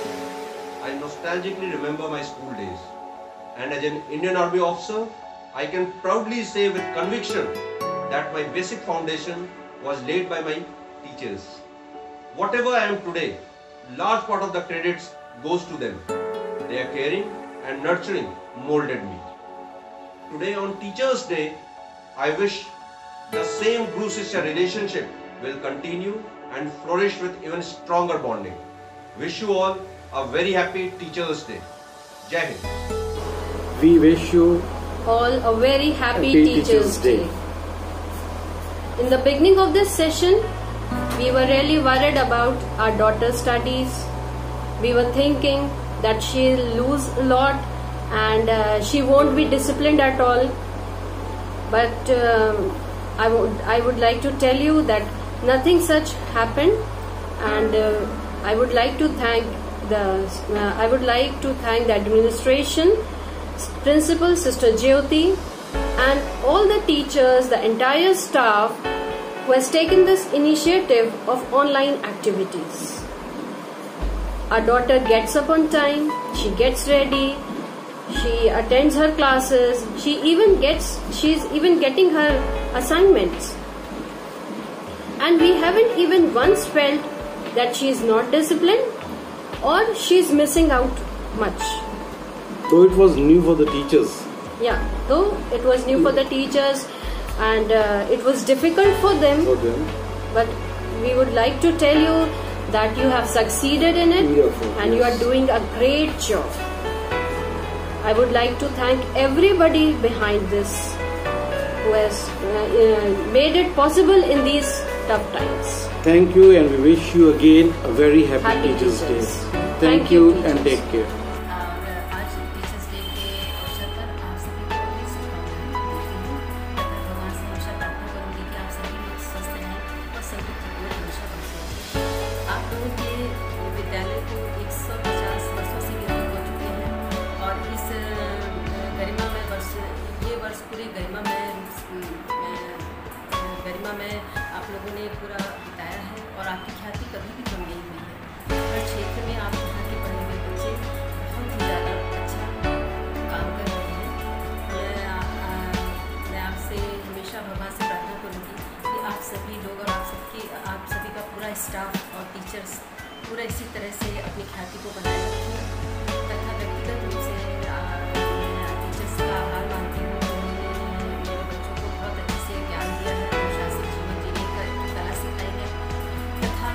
I nostalgically remember my school days. And as an Indian Army officer, I can proudly say with conviction that my basic foundation was laid by my teachers. Whatever I am today, large part of the credits goes to them. Their caring and nurturing molded me. Today on Teachers' Day, I wish the same Guru-Shishya relationship will continue and flourish with even stronger bonding. Wish you all a very happy Teachers' Day. Jai Hind. We wish you all a very happy Teachers' Day. In the beginning of this session, we were really worried about our daughter's studies. We were thinking that she'll lose a lot and she won't be disciplined at all. But I would like to tell you that nothing such happened, and I would like to thank the administration, Principal Sister Jyoti, and all the teachers, the entire staff who has taken this initiative of online activities. Our daughter gets up on time, she gets ready, she attends her classes, she's even getting her assignments. And we haven't even once felt that she is not disciplined or she is missing out much. Though it was new for the teachers. Yeah, though it was new for the teachers and it was difficult for them. But we would like to tell you that you have succeeded in it and you are doing a great job. I would like to thank everybody behind this who has made it possible in these tough times. Thank you, and we wish you again a very happy Teachers' Day. Thank you and take care. गरिमा में आप लोगों ने पूरा बिताया है और आपकी ख्याति कभी भी कम नहीं हुई है। हर क्षेत्र में आप यहाँ के पढ़े हुए बच्चे पूरा इसी तरह से अपनी ख्याति को बनाए रखें तथा व्यक्तिगत रूप से टीचर्स का आभार मानती हूँ। उन्होंने मेरे बच्चों को बहुत अच्छे से ज्ञान दिया है, अनुशासित जीवन जीने का कला सिखाई है तथा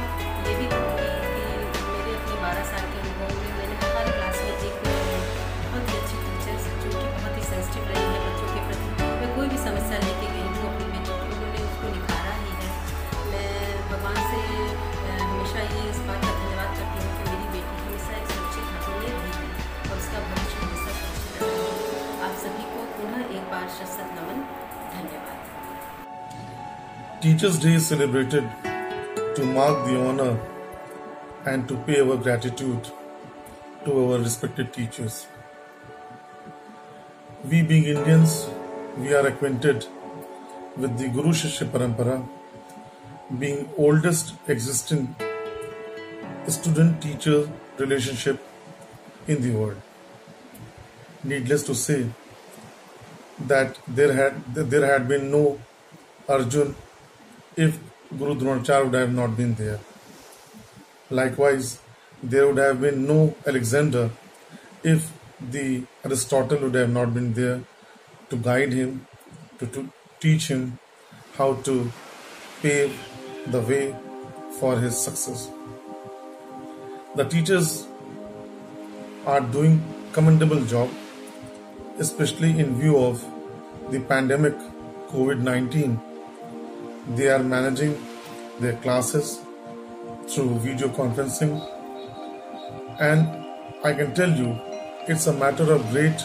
ये भी कहूँगी कि मेरे अपने 12 साल के अनुभव में मैंने हर क्लास में एक बहुत ही अच्छी टीचर्स जो कि बहुत ही सेंसिटिव रही है बच्चों के प्रति। मैं कोई भी समस्या लेके गई हूँ अपनी बेटी की, उन्होंने उसको निखारा ही है। मैं भगवान से हमेशा ये इस बात का धन्यवाद करती हूँ कि मेरी बेटी हमेशा एक सुरक्षित हाथों में रही है और उसका भविष्य हमेशा सुरक्षित रहा। आप सभी को पुनः एक बार शत नमन, धन्यवाद। Teachers' Day is celebrated to mark the honor and to pay our gratitude to our respected teachers. We being Indians, we are acquainted with the Guru Shishya Parampara, being oldest existing student-teacher relationship in the world. Needless to say that there had been no Arjun if Guru Dronacharya would have not been there. Likewise, there would have been no Alexander if the Aristotle would have not been there to guide him, to teach him how to pave the way for his success. The teachers are doing commendable job, especially in view of the pandemic COVID-19. They are managing their classes through video conferencing, and I can tell you it's a matter of great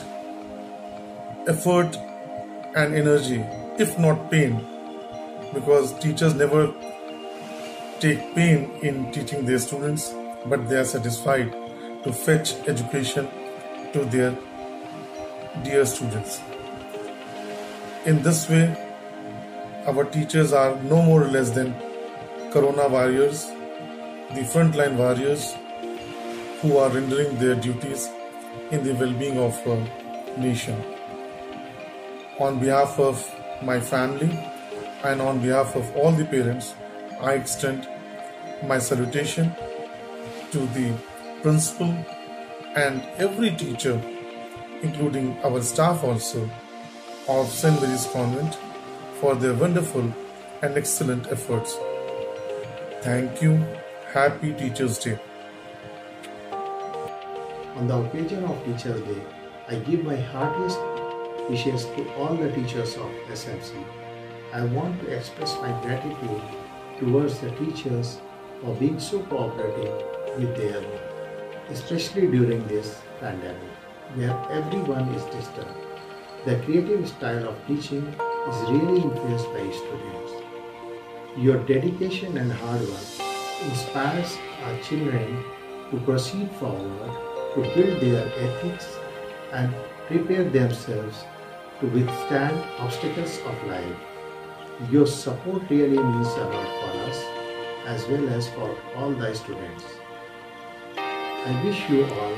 effort and energy, if not pain, because teachers never take pain in teaching their students, but they are satisfied to fetch education to their dear students. In this way, our teachers are no more or less than Corona warriors, the frontline warriors who are rendering their duties in the well-being of a nation. On behalf of my family and on behalf of all the parents, I extend my salutation to the principal and every teacher, including our staff also, of St. Mary's Convent for their wonderful and excellent efforts. Thank you. Happy Teachers' Day. On the occasion of Teachers' Day, I give my heartiest wishes to all the teachers of SMC. I want to express my gratitude towards the teachers for being so cooperative with their work, especially during this pandemic, where everyone is disturbed. The creative style of teaching is really influenced by students. Your dedication and hard work inspires our children to proceed forward, to build their ethics and prepare themselves to withstand obstacles of life. Your support really means a lot for us as well as for all the students. I wish you all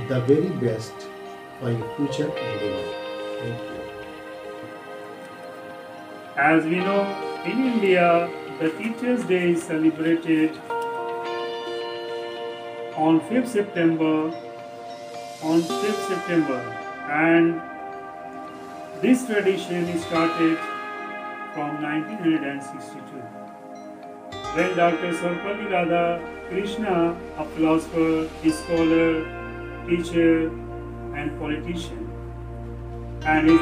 the very best for your future endeavor. Thank you. As we know, in India, the Teachers' Day is celebrated on 5th September, and this tradition started from 1962 when Dr. Sarvapalli Radhakrishnan, a philosopher, scholar, teacher and politician, and his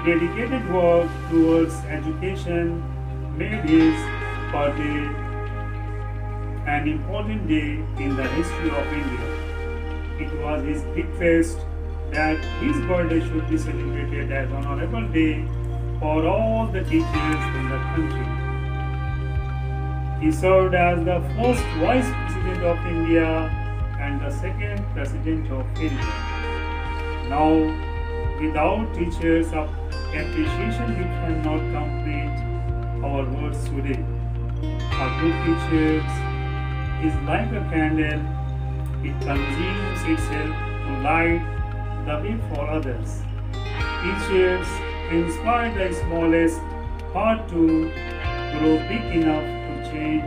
dedicated work towards education made his birthday an important day in the history of India. It was his request that his birthday should be celebrated as an honorable day for all the teachers in the country. He served as the first Vice President of India and the second President of India. Now, without teachers of appreciation, we cannot complete our words today. A good teacher is like a candle. It consumes itself to light the way for others. Teachers inspire the smallest heart to grow big enough to change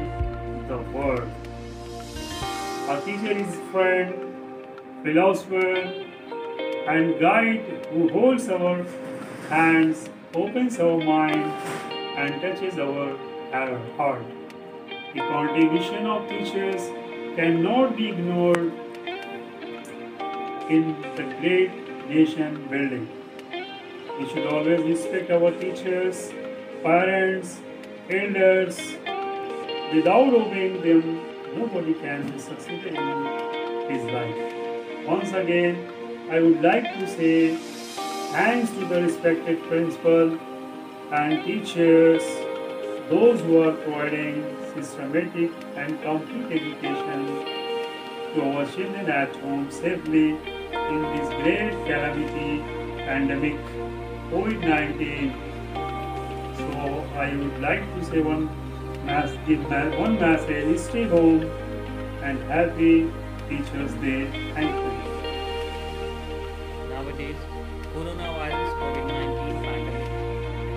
the world. Our teacher is friend, philosopher, and guide who holds our hands, opens our mind, and touches our heart. The contribution of teachers cannot be ignored in the great nation building. We should always respect our teachers, parents, elders. Without obeying them, nobody can succeed in his life. Once again, I would like to say thanks to the respected principal and teachers, those who are providing systematic and complete education to our children at home safely in this great calamity pandemic COVID-19. So I would like to say one message: stay home and happy Teachers' Day. Thank you. Nowadays, coronavirus COVID-19 pandemic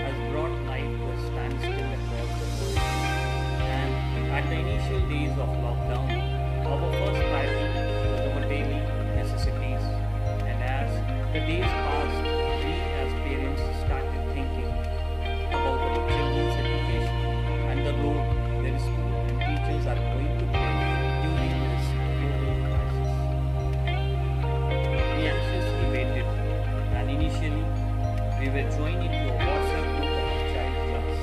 has brought life to a standstill across the world. And at the initial days of lockdown, our first priority was our daily necessities. And as the days passed, we as parents started thinking about our children's education and the role their school and teachers are going to play during this global crisis. We anxiously waited, and initially we were joined into a WhatsApp group of our child class.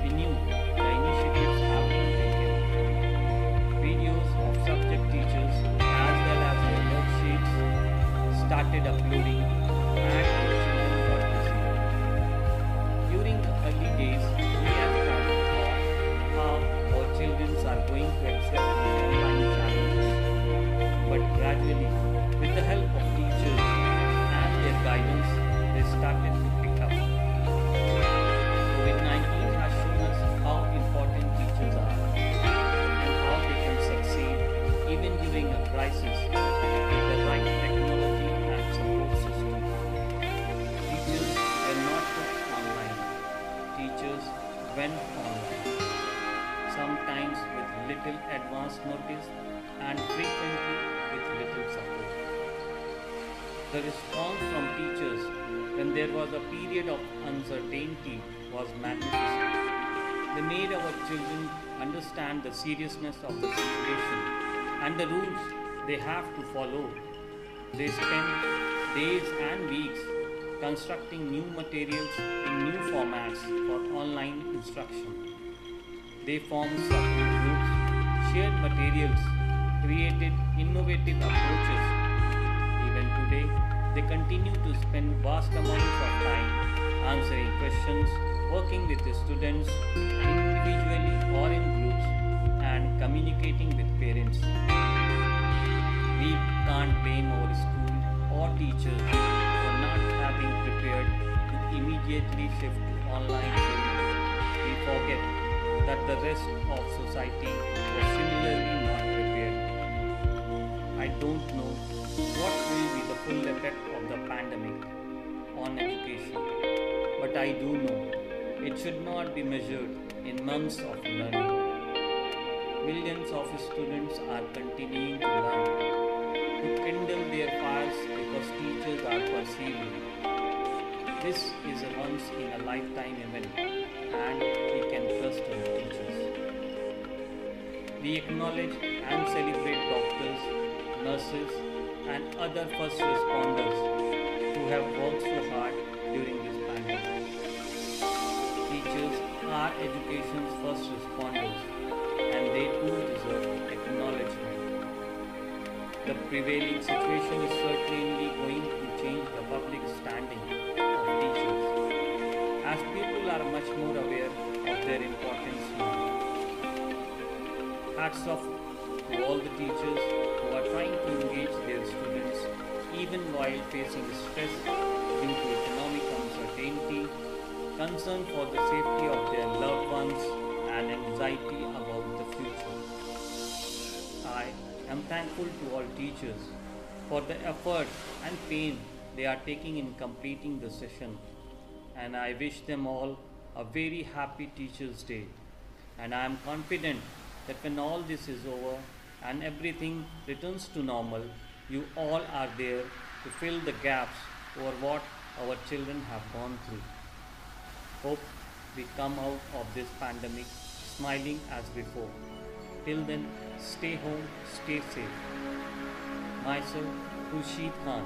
We knew the initiatives have been taken. Videos of subject teachers as well as their worksheets started uploading, and our children got busy. During the early days, we have started thought how our children are going to accept these online challenges. But gradually, with the help of teachers and their guidance, they started to pick up. COVID-19 has shown us how important teachers are and how they can succeed even during a crisis with the right technology and support system. Teachers were not put online. Teachers went online, sometimes with little advance notice and frequently with little support. The response from teachers when there was a period of uncertainty was magnificent. They made our children understand the seriousness of the situation and the rules they have to follow. They spent days and weeks constructing new materials in new formats for online instruction. They formed separate groups, shared materials, created innovative approaches. Even today, they continue to spend vast amounts of time answering questions, working with the students individually or in groups, and communicating with parents. We can't blame our school or teachers for not having prepared to immediately shift to online learning. We forget that the rest of society was similarly not prepared. I don't know what will be the full effect of the pandemic on education, but I do know it should not be measured in months of learning. Millions of students are continuing to learn, to kindle their fires because teachers are persevering. This is a once in a lifetime event, and we can trust our teachers. We acknowledge and celebrate doctors, nurses, and other first responders who have worked so hard during this pandemic. Teachers are education's first responders, and they too deserve acknowledgement. The prevailing situation is certainly going to change the public standing of teachers, as people are much more aware of their importance now. Hats off to all the teachers who are trying to engage their students even while facing stress due to economic uncertainty, concern for the safety of their loved ones, and anxiety about the future. I am thankful to all teachers for the effort and pain they are taking in completing the session, and I wish them all a very happy Teachers' Day. And I am confident that when all this is over, and everything returns to normal, you all are there to fill the gaps over what our children have gone through. Hope we come out of this pandemic smiling as before. Till then, stay home, stay safe. Myself, Khurshid Khan,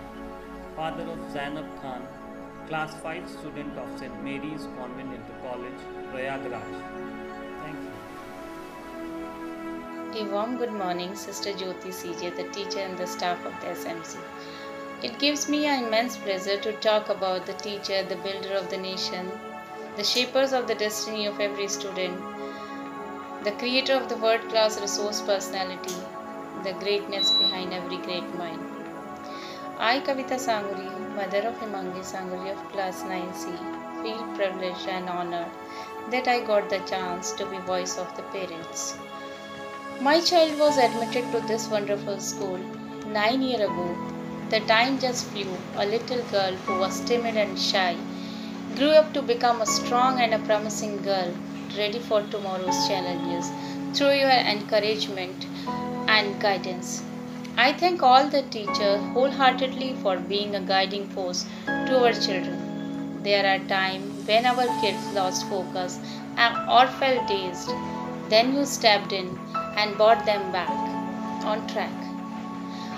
father of Zainab Khan, Class 5 student of St. Mary's Convent Inter College, Prayagraj. Thank you. A warm good morning, Sister Jyoti CJ, the teacher and the staff of the SMC. It gives me an immense pleasure to talk about the teacher, the builder of the nation, the shapers of the destiny of every student, the creator of the world-class resource personality, the greatness behind every great mind. I, Kavita Sanguri, mother of Himangi Sanguri of class 9C, feel privileged and honored that I got the chance to be voice of the parents. My child was admitted to this wonderful school 9 years ago. The time just flew. A little girl who was timid and shy grew up to become a strong and a promising girl, ready for tomorrow's challenges through your encouragement and guidance. I thank all the teachers wholeheartedly for being a guiding force to our children. There are times when our kids lost focus or felt dazed. Then you stepped in and brought them back on track.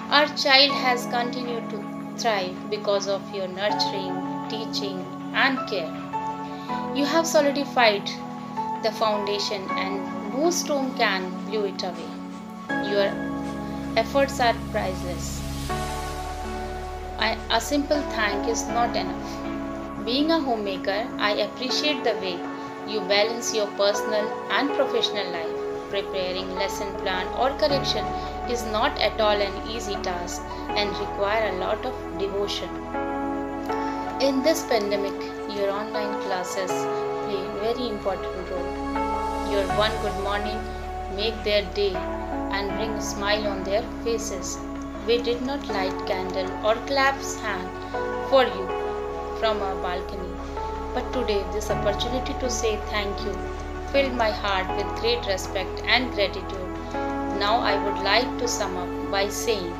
Our child has continued to thrive because of your nurturing, teaching, and care. You have solidified the foundation and no storm can blow it away. Your efforts are priceless. A simple thank is not enough. Being a homemaker, I appreciate the way you balance your personal and professional life. Preparing lesson plan or correction is not at all an easy task and require a lot of devotion. In this pandemic, your online classes play a very important role. Your one good morning make their day and bring a smile on their faces. We did not light candle or clap hand for you from our balcony, but today this opportunity to say thank you filled my heart with great respect and gratitude. Now I would like to sum up by saying,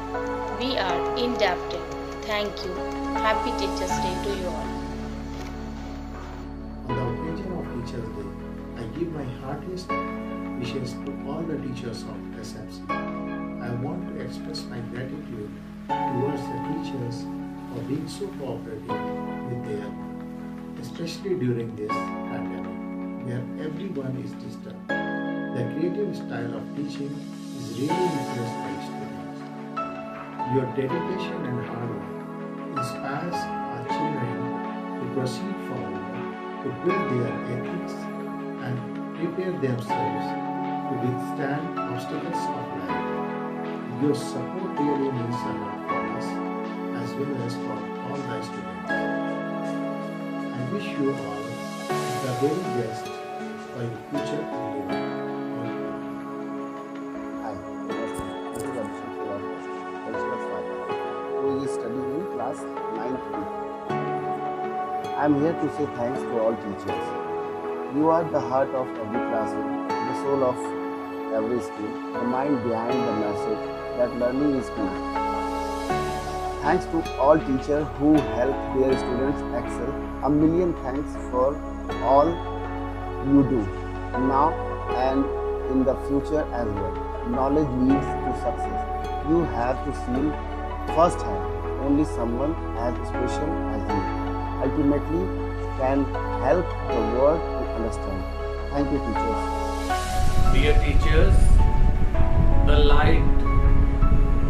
we are indebted. Thank you. Happy Teachers Day to you all. On the occasion of Teachers Day, I give my heartiest wishes to all the teachers of SMC. I want to express my gratitude towards the teachers for being so cooperative with their, especially during this pandemic, where everyone is disturbed. The creative style of teaching is really impressed by students. Your dedication and hard work inspires our children to proceed forward, to build their ethics and prepare themselves to withstand obstacles of life. Your support really means a lot for us as well as for all the students. I wish you all the very best for your future endeavor. Hi, this is Abhishek Kumar, Principal's father, who is studying in class 9th B. I am here to say thanks to all teachers. You are the heart of every classroom, the soul of every school, the mind behind the message that learning is key. Thanks to all teachers who help their students excel. A million thanks for all you do now and in the future as well. Knowledge leads to success. You have to see firsthand only someone as special as you ultimately can help the world to understand. Thank you, teachers. Dear teachers, the light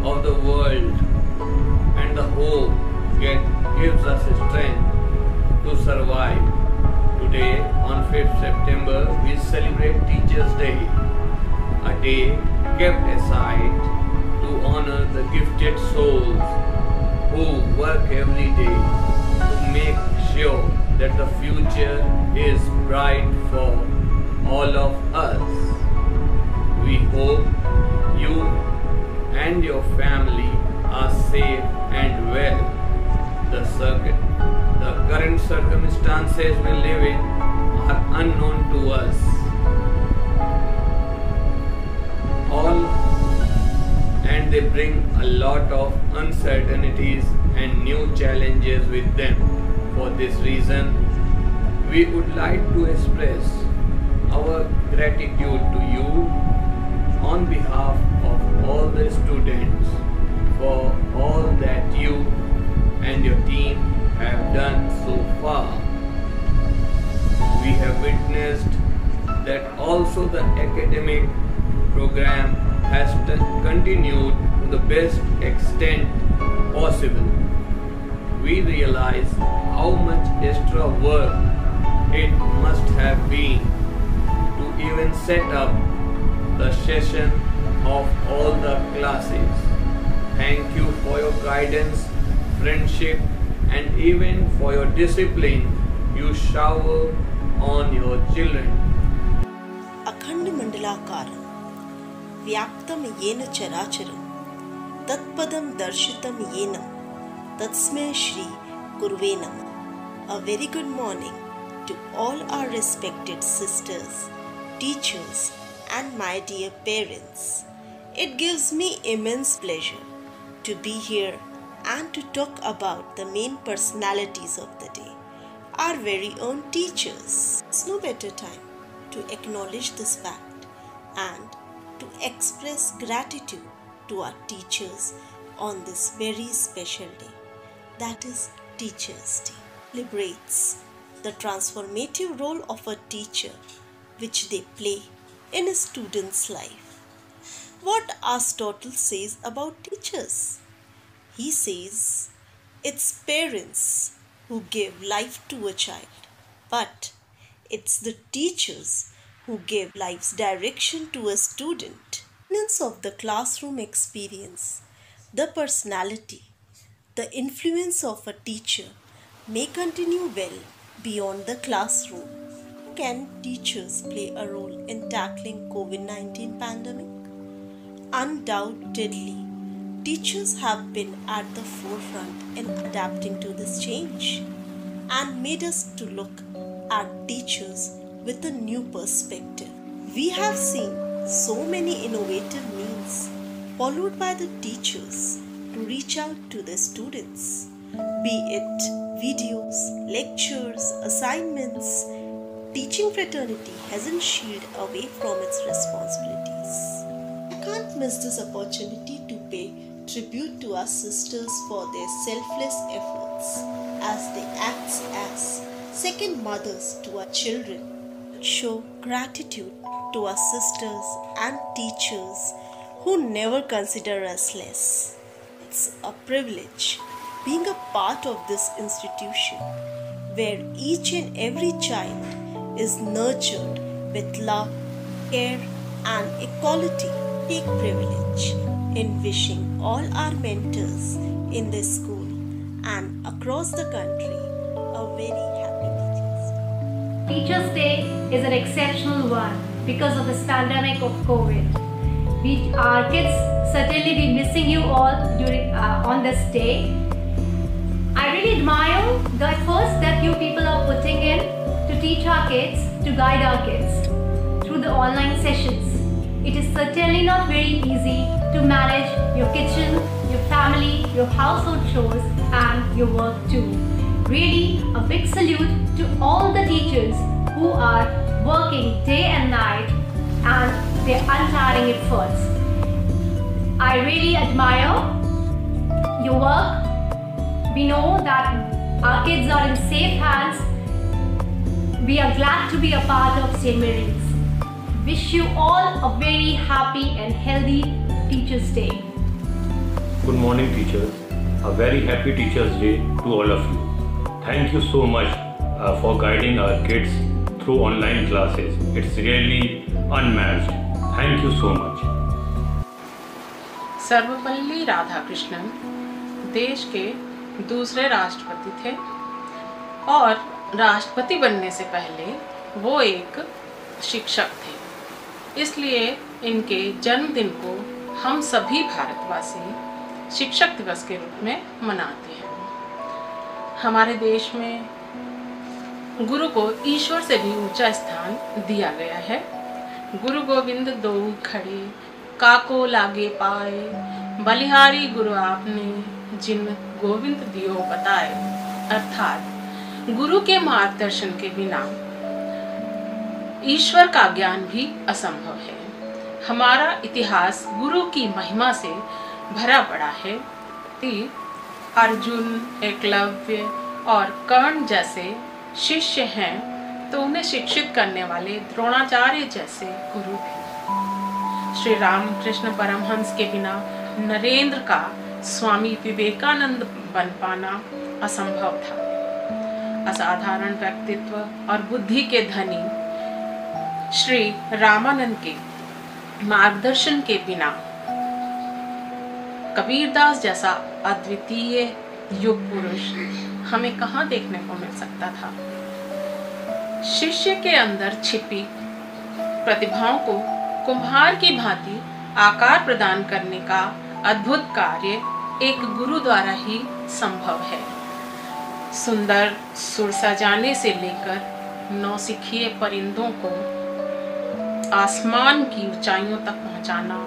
of the world and the hope gives us strength to survive. Today, on 5th September, we celebrate Teachers' Day, a day kept aside to honor the gifted souls who work every day to make sure that the future is bright for all of us. We hope you and your family are safe and well. The current circumstances we live in are unknown to us. All and they bring a lot of uncertainties and new challenges with them. For this reason, we would like to express our gratitude to you on behalf of all the students for all that you and your team have done so far. We have witnessed that also the academic program has continued to the best extent possible. We realize how much extra work it must have been to even set up the session of all the classes. Thank you for your guidance, friendship, and even for your discipline you shower on your children. अखंड मंडलाकारं व्याप्तं येन चराचरं तत्पदं दर्शितं येन तस्मै श्री गुरुवे नमः. A very good morning to all our respected sisters, teachers, and my dear parents. It gives me immense pleasure to be here and to talk about the main personalities of the day, our very own teachers. It's no better time to acknowledge this fact and to express gratitude to our teachers on this very special day, that is Teachers' Day. Celebrates the transformative role of a teacher which they play in a student's life. What Aristotle says about teachers? He says it's parents who give life to a child, but it's the teachers who give life's direction to a student. Of the classroom experience, the personality, the influence of a teacher may continue well beyond the classroom. Can teachers play a role in tackling COVID-19 pandemic? Undoubtedly, teachers have been at the forefront in adapting to this change and made us to look at teachers with a new perspective. We have seen so many innovative means followed by the teachers to reach out to the students, be it videos, lectures, assignments. Teaching fraternity hasn't shied away from its responsibilities. I can't miss this opportunity to pay tribute to our sisters for their selfless efforts as they act as second mothers to our children. Show gratitude to our sisters and teachers who never consider us less. It's a privilege being a part of this institution where each and every child is nurtured with love, care, and equality. Take privilege in wishing all our mentors in this school and across the country a very happy Teachers' Day is an exceptional one because of this pandemic of COVID. Our kids certainly be missing you all during on this day. I really admire the efforts that you people are putting in to teach our kids, to guide our kids through the online sessions. It is certainly not very easy to manage your kitchen, your family, your household chores, and your work too. Really, a big salute to all the teachers who are working day and night and their untiring efforts. I really admire your work. We know that our kids are in safe hands. We are glad to be a part of St. Mary's. Wish you all a very happy and healthy Teachers' Day. Good morning, teachers. A very happy Teachers' Day to all of you. Thank you so much for guiding our kids through online classes. It's really unmatched. Thank you so much. Sarvepalli Radhakrishnan देश के दूसरे राष्ट्रपति थे और राष्ट्रपति बनने से पहले वो एक शिक्षक थे। इसलिए इनके जन्मदिन को हम सभी भारतवासी शिक्षक दिवस के रूप में मनाते हैं। हमारे देश में गुरु को ईश्वर से भी ऊंचा स्थान दिया गया है। गुरु गोविंद दो खड़े काको लागे पाए, बलिहारी गुरु आपने जिन गोविंद दियो बताए, अर्थात गुरु के मार्गदर्शन के बिना ईश्वर का ज्ञान भी असंभव है। हमारा इतिहास गुरु की महिमा से भरा पड़ा है। अर्जुन, एकलव्य और कर्ण जैसे शिष्य हैं तो उन्हें शिक्षित करने वाले द्रोणाचार्य जैसे गुरु भी। श्री रामकृष्ण परमहंस के बिना नरेंद्र का स्वामी विवेकानंद बन पाना असंभव था। असाधारण व्यक्तित्व और बुद्धि के धनी श्री रामानंद के मार्गदर्शन के बिना कबीरदास जैसा अद्वितीय युग पुरुष हमें कहाँ देखने को मिल सकता था। शिष्य के अंदर छिपी प्रतिभाओं को कुम्हार की भांति आकार प्रदान करने का अद्भुत कार्य एक गुरु द्वारा ही संभव है। सुंदर सुर सजाने से लेकर नौसिखिए परिंदों को आसमान की ऊंचाइयों तक पहुंचाना,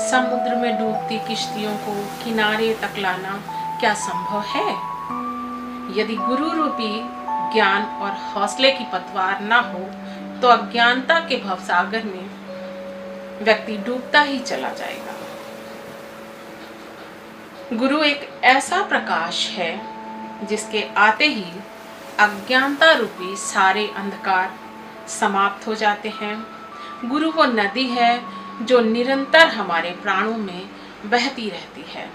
समुद्र में डूबती किश्तियों को किनारे तक लाना क्या संभव है? यदि गुरु रूपी ज्ञान और हौसले की पतवार न हो तो अज्ञानता के भवसागर में व्यक्ति डूबता ही चला जाएगा। गुरु एक ऐसा प्रकाश है जिसके आते ही अज्ञानता रूपी सारे अंधकार समाप्त हो जाते हैं। गुरु वो नदी है जो निरंतर हमारे प्राणों में बहती रहती है।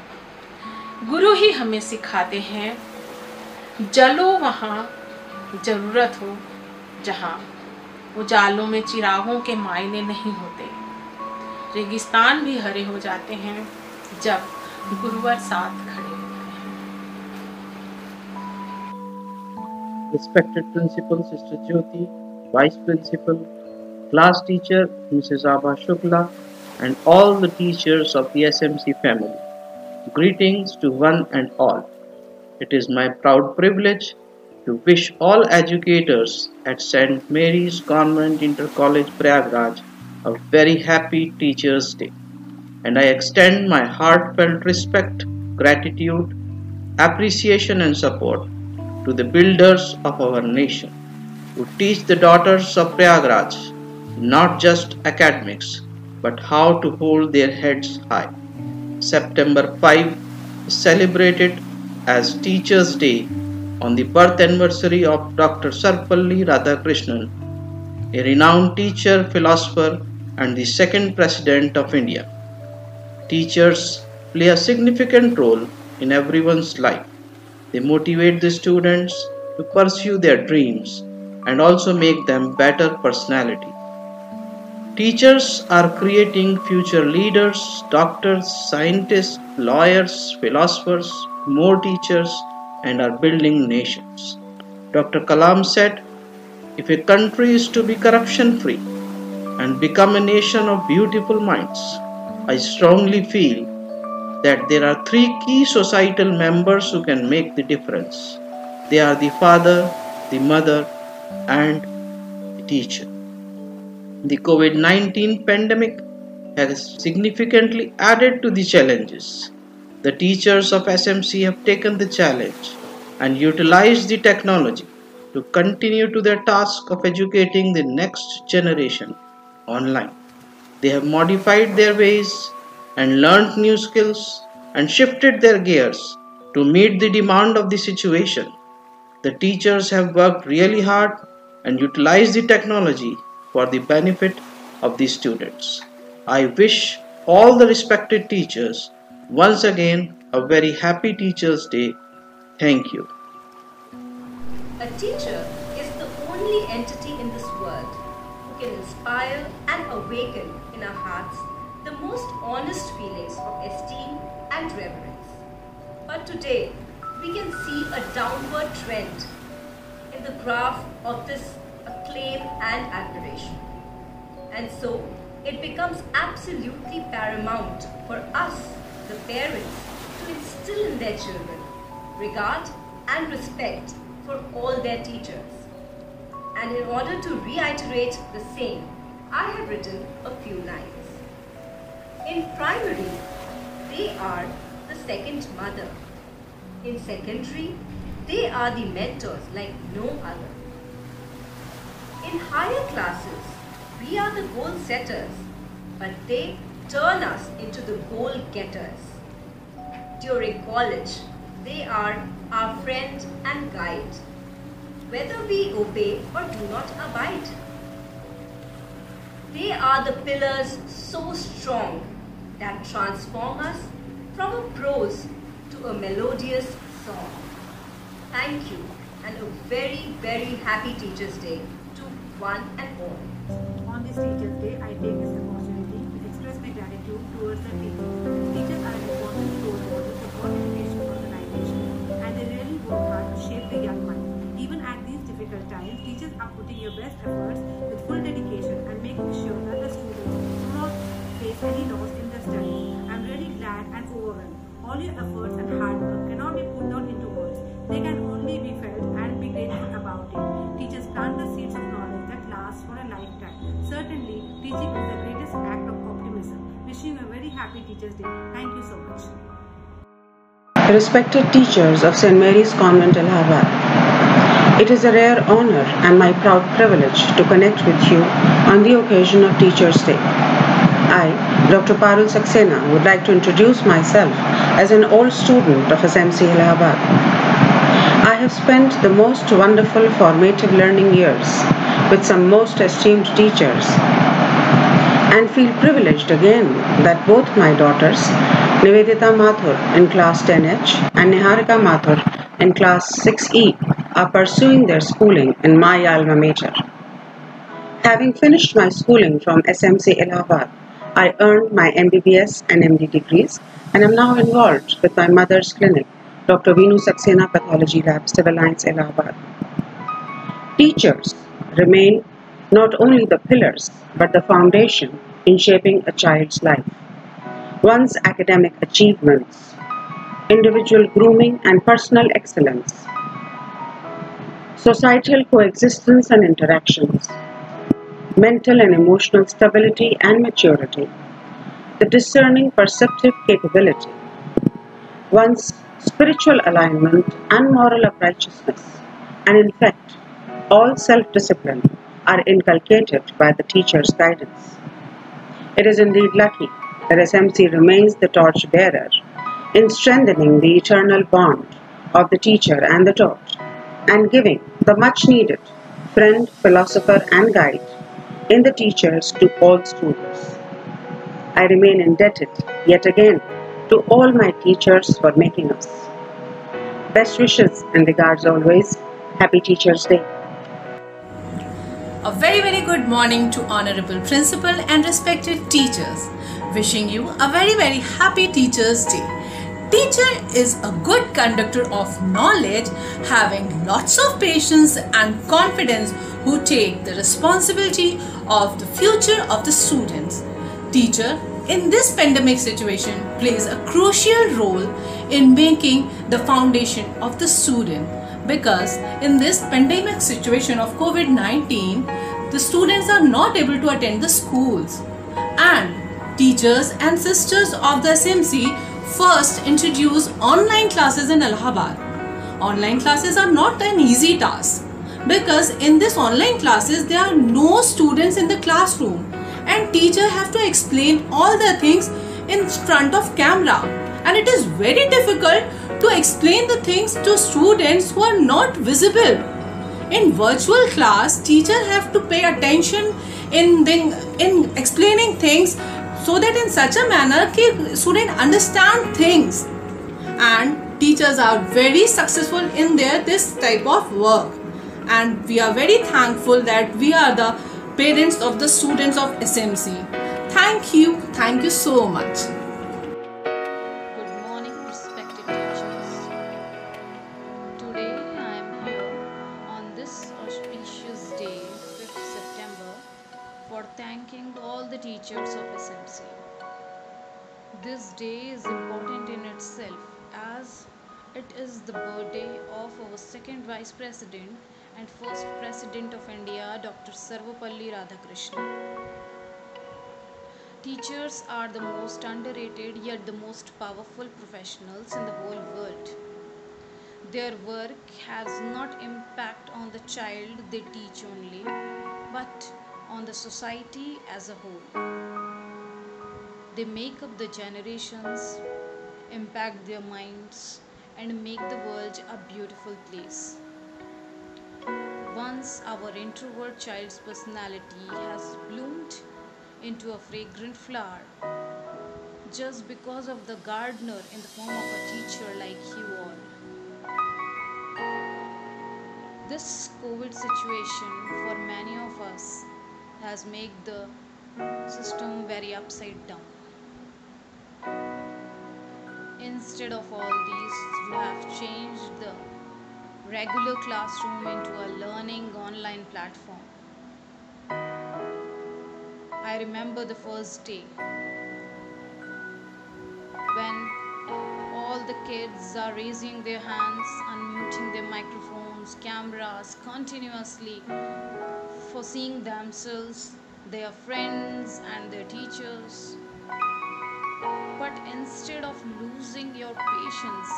गुरु ही हमें सिखाते हैं, जलो वहाँ जरूरत हो जहाँ उजालों में चिरागों के मायने नहीं होते। रेगिस्तान भी हरे हो जाते हैं जब गुरुवर साथ खड़े होते हैं। Respected Principal Sister Jyoti, Vice Principal, Class Teacher Mrs. Abha Shukla, and all the teachers of the SMC family. Greetings to one and all. It is my proud privilege to wish all educators at St. Mary's Convent Inter College Prayagraj a very happy Teachers' Day. And I extend my heartfelt respect, gratitude, appreciation and support to the builders of our nation who teach the daughters of Prayagraj not just academics but how to hold their heads high. September 5 is celebrated as Teachers' Day on the birth anniversary of Dr. Sarvepalli Radhakrishnan, a renowned teacher, philosopher and the second President of India. Teachers play a significant role in everyone's life. They motivate the students to pursue their dreams and also make them better personality. Teachers are creating future leaders, doctors, scientists, lawyers, philosophers, more teachers, and are building nations. Dr. Kalam said, if a country is to be corruption-free and become a nation of beautiful minds, I strongly feel that there are three key societal members who can make the difference. They are the father, the mother, and the teacher. The COVID-19 pandemic has significantly added to the challenges. The teachers of SMC have taken the challenge and utilized the technology to continue to their task of educating the next generation online. They have modified their ways and learned new skills and shifted their gears to meet the demand of the situation. The teachers have worked really hard and utilized the technology for the benefit of the students. I wish all the respected teachers once again a very happy Teachers' Day. Thank you. A teacher is the only entity in this world who can inspire and awaken in our hearts the most honest feelings of esteem and reverence. But today, we can see a downward trend in the graph of this acclaim and admiration. And so, it becomes absolutely paramount for us, the parents, to instill in their children regard and respect for all their teachers. And in order to reiterate the same, I have written a few lines. In primary, they are the second mother. In secondary, they are the mentors like no other. In higher classes, we are the goal setters, but they turn us into the goal getters. During college, they are our friend and guide, whether we obey or do not abide. They are the pillars so strong that transform us from a prose to a melodious song. Thank you, and a very, very happy Teachers' Day to one and all. On this Teachers' Day, I take this opportunity to express my gratitude towards the teachers. Teachers are an important role models of all education organizations, and they really work hard to shape the young mind. Even at these difficult times, teachers are putting your best efforts with full dedication and making sure that the students do not face any loss in their studies. I'm really glad and overwhelmed. All your efforts and hard work cannot be put down into words. They can only be felt and be grateful about it. Teachers plant the seeds of knowledge that last for a lifetime. Certainly, teaching is the greatest act of optimism. Wishing you a very happy Teachers' Day. Thank you so much. Respected teachers of St. Mary's Convent, Allahabad, it is a rare honor and my proud privilege to connect with you on the occasion of Teachers' Day. I, Dr. Parul Saxena, would like to introduce myself as an old student of SMC Allahabad. I have spent the most wonderful formative learning years with some most esteemed teachers and feel privileged again that both my daughters, Nivedita Mathur in class 10H and Niharika Mathur in class 6E, are pursuing their schooling in my alma mater. Having finished my schooling from SMC Allahabad, I earned my MBBS and MD degrees and am now involved with my mother's clinic, Dr. Veenu Saxena Pathology Lab, Civil Lines, Allahabad. Teachers remain not only the pillars but the foundation in shaping a child's life. One's academic achievements, individual grooming and personal excellence, societal coexistence and interactions, mental and emotional stability and maturity, the discerning perceptive capability, one's spiritual alignment and moral uprightness, and in fact, all self-discipline are inculcated by the teacher's guidance. It is indeed lucky that SMC remains the torch-bearer in strengthening the eternal bond of the teacher and the taught, and giving the much-needed friend, philosopher, and guide in the teachers to all students. I remain indebted yet again to all my teachers for making us. Best wishes and regards always. Happy Teachers' Day. A very, very good morning to Honorable Principal and respected teachers. Wishing you a very, very happy Teachers' Day. Teacher is a good conductor of knowledge, having lots of patience and confidence, who take the responsibility of the future of the students. Teacher in this pandemic situation plays a crucial role in making the foundation of the student, because in this pandemic situation of COVID-19, the students are not able to attend the schools, and teachers and sisters of the SMC first introduced online classes in Allahabad. Online classes are not an easy task, because in this online classes there are no students in the classroom and teacher have to explain all the things in front of camera, and it is very difficult to explain the things to students who are not visible. In virtual class, teacher have to pay attention in explaining things so that in such a manner that student understand things, and teachers are very successful in this type of work, and we are very thankful that we are the parents of the students of SMC. Thank you so much. Good morning, respected teachers. Today I am here on this auspicious day, 5th September, for thanking all the teachers of SMC. This day is important in itself, as it is the birthday of our second Vice President and first President of India, Dr. Sarvapalli Radhakrishnan. Teachers are the most underrated yet the most powerful professionals in the whole world. Their work has not impact on the child they teach only, but on the society as a whole. They make up the generations, impact their minds, and make the world a beautiful place. Once our introvert child's personality has bloomed into a fragrant flower, just because of the gardener in the form of a teacher like you all. This COVID situation for many of us has made the system very upside down. Instead of all these, you have changed the regular classroom into a learning online platform. I remember the first day when all the kids are raising their hands, unmuting their microphones, cameras continuously for seeing themselves, their friends and their teachers. But instead of losing your patience,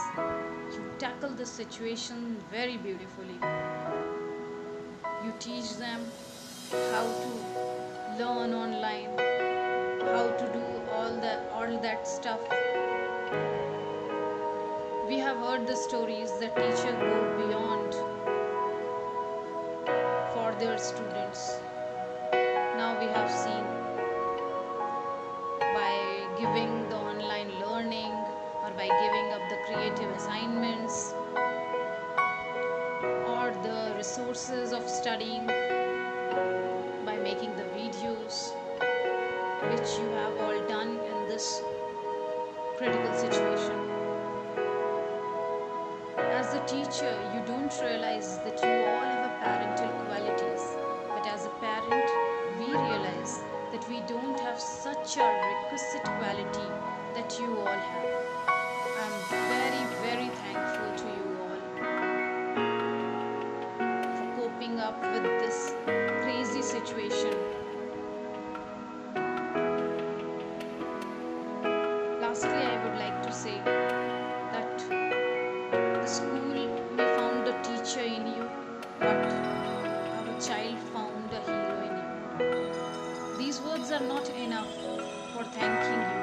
you tackle the situation very beautifully. You teach them how to learn online, how to do all that stuff. We have heard the stories that teachers go beyond for their students. Now we have seen by giving the online learning or by giving up the creative assignments or the resources of studying, by making the videos, which you have all done in this critical situation. As a teacher, you don't realize that you all have a parental qualities, but as a parent, we realize that we don't have such a requisite quality that you all have. I'm very, very thankful to you all for coping up with this crazy situation. Lastly, I would like to say that the school may found a teacher in you, but our child found a hero in you. These words are not enough for thanking you,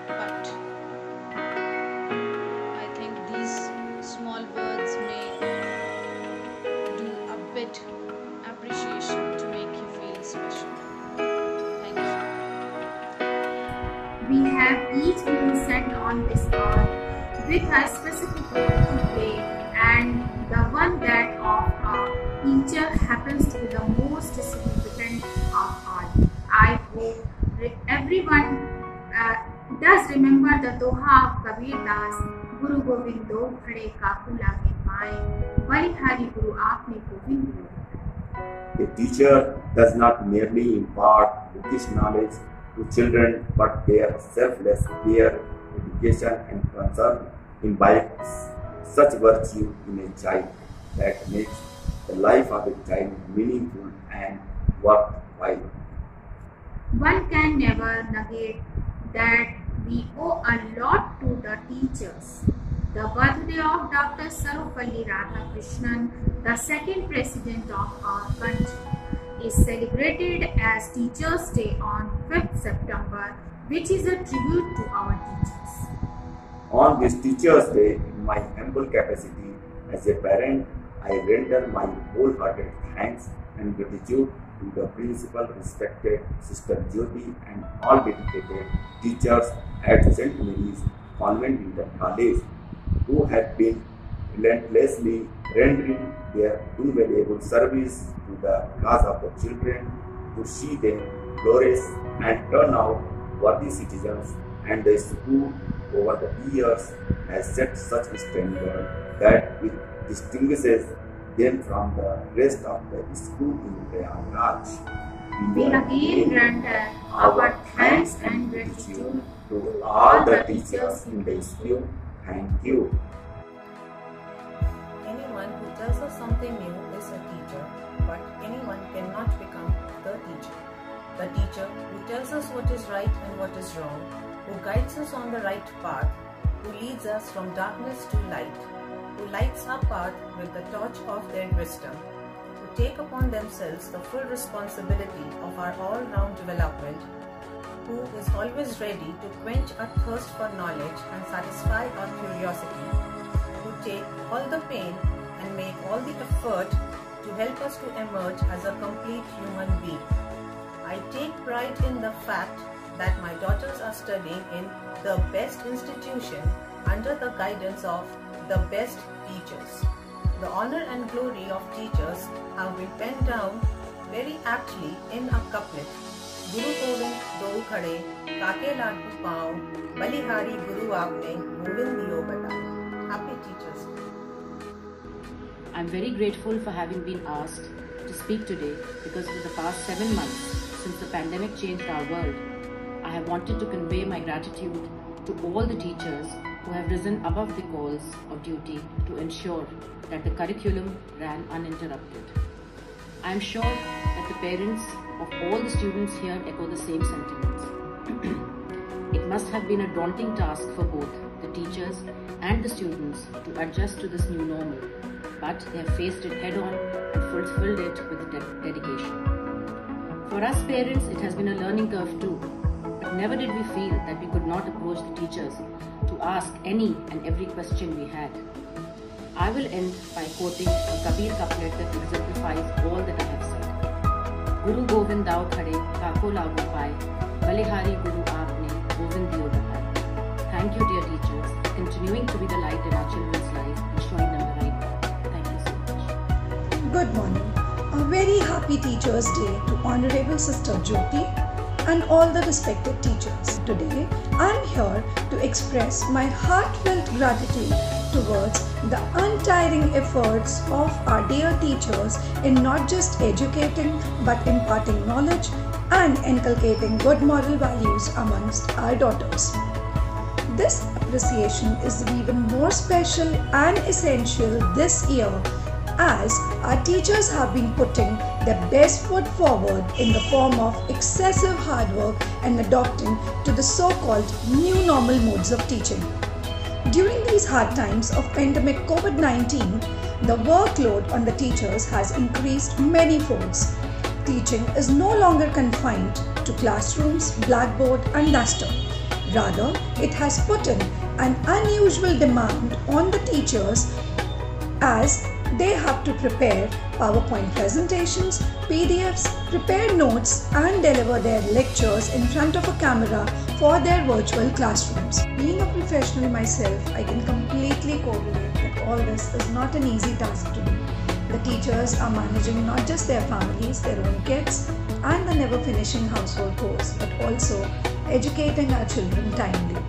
but I think these small words may do a bit appreciation to make you feel special. Thank you. We have each been sent on this earth with a specific role to play, and the one that of a teacher happens to be the most significant of all. I hope everyone does remember the Doha of Kabir Das, Guru Govind Do Khade Kaku Lage Paaye, Balihari Guru Aapne Govind Guru. A teacher does not merely impart Buddhist knowledge to children, but their selfless care, dedication and concern imbibes such virtue in a child that makes the life of a child meaningful and worthwhile. One can never negate that we owe a lot to the teachers. The birthday of Dr. Sarvepalli Radhakrishnan, the second president of our country, is celebrated as Teachers' Day on 5th September, which is a tribute to our teachers. On this Teachers' Day, in my humble capacity as a parent, I render my wholehearted thanks and gratitude to the principal, respected Sister Jyoti, and all dedicated teachers at St. Mary's Convent Inter College, who have been relentlessly rendering their invaluable service to the cause of the children, to see them flourish and turn out worthy citizens. And the school over the years has set such a standard that it distinguishes them from the rest of the school in Prayagraj. We again render our thanks and gratitude to all the teachers in the school. Thank you. Anyone who tells us something new is a teacher, but anyone cannot become the teacher. the teacher who tells us what is right and what is wrong, who guides us on the right path, who leads us from darkness to light, who lights our path with the torch of their wisdom, who take upon themselves the full responsibility of our all-round development, who is always ready to quench our thirst for knowledge and satisfy our curiosity, who take all the pain and make all the effort to help us to emerge as a complete human being. I take pride in the fact that my daughters are studying in the best institution under the guidance of the best teachers. The honor and glory of teachers have been penned down very aptly in a couplet. Guru Govind do khade, kaake lagu pao, balihari Guru aapne, Govind diyo bataye. Happy Teachers Day. I'm very grateful for having been asked to speak today because for the past 7 months since the pandemic changed our world, I have wanted to convey my gratitude to all the teachers who have risen above the calls of duty to ensure that the curriculum ran uninterrupted. I am sure that the parents of all the students here echo the same sentiments. It must have been a daunting task for both the teachers and the students to adjust to this new normal, but they have faced it head-on and fulfilled it with dedication. For us parents, it has been a learning curve too, but never did we feel that we could not approach the teachers to ask any and every question we had. I will end by quoting a Kabir couplet that exemplifies all that I have said. Guru Govind dao khade, kako lagu pai, balihari Guru aapne, Govind diyo bataye. Thank you, dear teachers, for continuing to be the light in our children's lives and showing them the right path. Thank you so much. Good morning. A very happy Teachers' Day to Honorable Sister Jyoti and all the respected teachers. Today, I am here to express my heartfelt gratitude towards the untiring efforts of our dear teachers in not just educating but imparting knowledge and inculcating good moral values amongst our daughters. This appreciation is even more special and essential this year as our teachers have been putting their best foot forward in the form of excessive hard work and adopting to the so-called new normal modes of teaching. During these hard times of pandemic COVID-19, the workload on the teachers has increased many folds. Teaching is no longer confined to classrooms, blackboard and duster. Rather, it has put in an unusual demand on the teachers as they have to prepare PowerPoint presentations, PDFs, prepare notes and deliver their lectures in front of a camera for their virtual classrooms. Being a professional myself, I can completely correlate that all this is not an easy task to do. The teachers are managing not just their families, their own kids and the never finishing household chores, but also educating our children timely.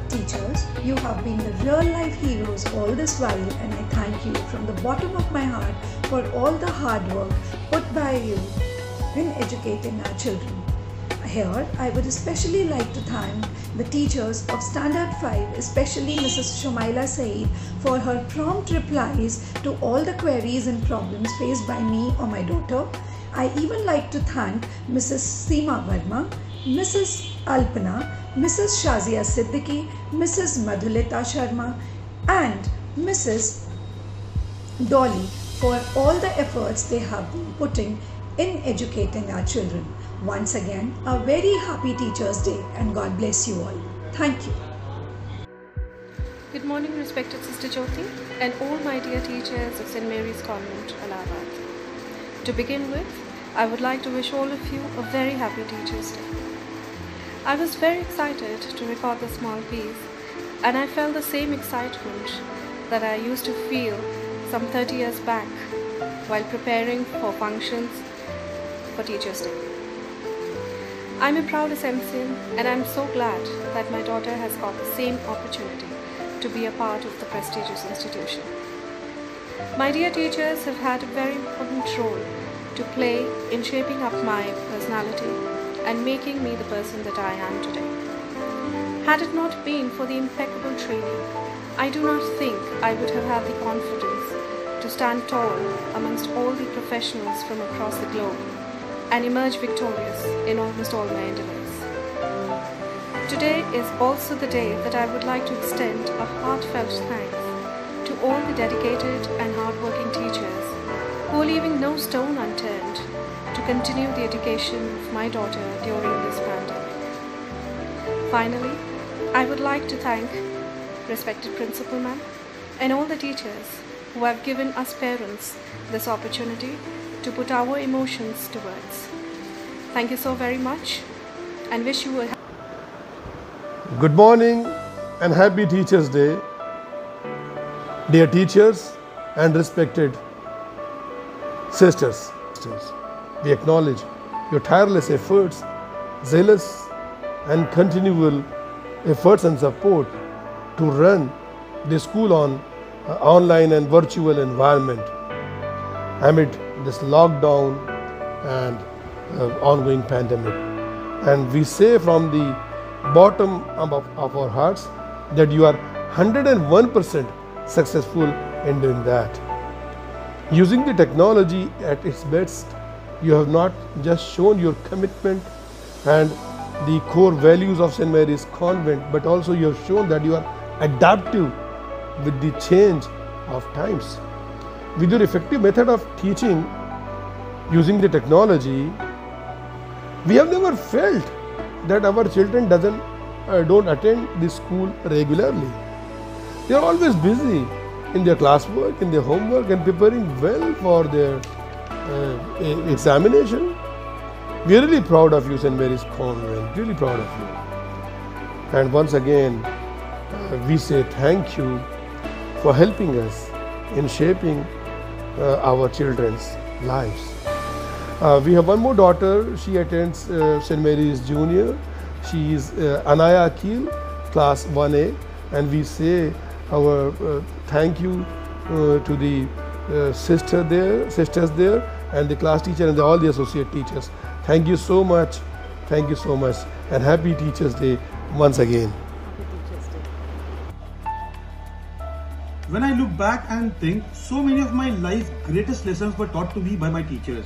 Teachers, you have been the real life heroes all this while and I thank you from the bottom of my heart for all the hard work put by you in educating our children. Here, I would especially like to thank the teachers of Standard 5, especially Mrs. Shumaila Saeed, for her prompt replies to all the queries and problems faced by me or my daughter. I even like to thank Mrs. Seema Verma, Mrs. Alpana, Mrs. Shazia Siddiqui, Mrs. Madhulita Sharma and Mrs. Dolly for all the efforts they have been putting in educating our children. Once again, a very happy Teachers' Day and God bless you all. Thank you. Good morning, respected Sister Jyoti and all my dear teachers of St. Mary's Convent, Allahabad. To begin with, I would like to wish all of you a very happy Teachers' Day. I was very excited to record this small piece and I felt the same excitement that I used to feel some 30 years back while preparing for functions for Teachers' Day. I'm a proud SMCian and I'm so glad that my daughter has got the same opportunity to be a part of the prestigious institution. My dear teachers have had a very important role to play in shaping up my personality and making me the person that I am today. Had it not been for the impeccable training, I do not think I would have had the confidence to stand tall amongst all the professionals from across the globe and emerge victorious in almost all my endeavors. Today is also the day that I would like to extend a heartfelt thanks to all the dedicated and hardworking teachers who are leaving no stone unturned to continue the education of my daughter during this pandemic. Finally, I would like to thank respected Principal Ma'am and all the teachers who have given us parents this opportunity to put our emotions to words. Thank you so very much and wish you a Good morning and happy Teachers' Day. Dear teachers and respected sisters, we acknowledge your tireless efforts, zealous and continual efforts and support to run the school on online and virtual environment amid this lockdown and ongoing pandemic. And we say from the bottom of our hearts that you are 101% successful in doing that. Using the technology at its best, you have not just shown your commitment and the core values of St. Mary's Convent, but also you have shown that you are adaptive with the change of times. With your effective method of teaching using the technology, we have never felt that our children don't attend the school regularly. They are always busy in their classwork, in their homework, and preparing well for their examination. We are really proud of you, St. Mary's Convent, really proud of you. And once again, we say thank you for helping us in shaping our children's lives. We have one more daughter. She attends St. Mary's Junior. She is Anaya Akil, class 1A, and we say our thank you to the sisters there, and the class teacher and all the associate teachers. Thank you so much. Thank you so much, and happy Teachers' Day once again. When I look back and think, so many of my life's greatest lessons were taught to me by my teachers.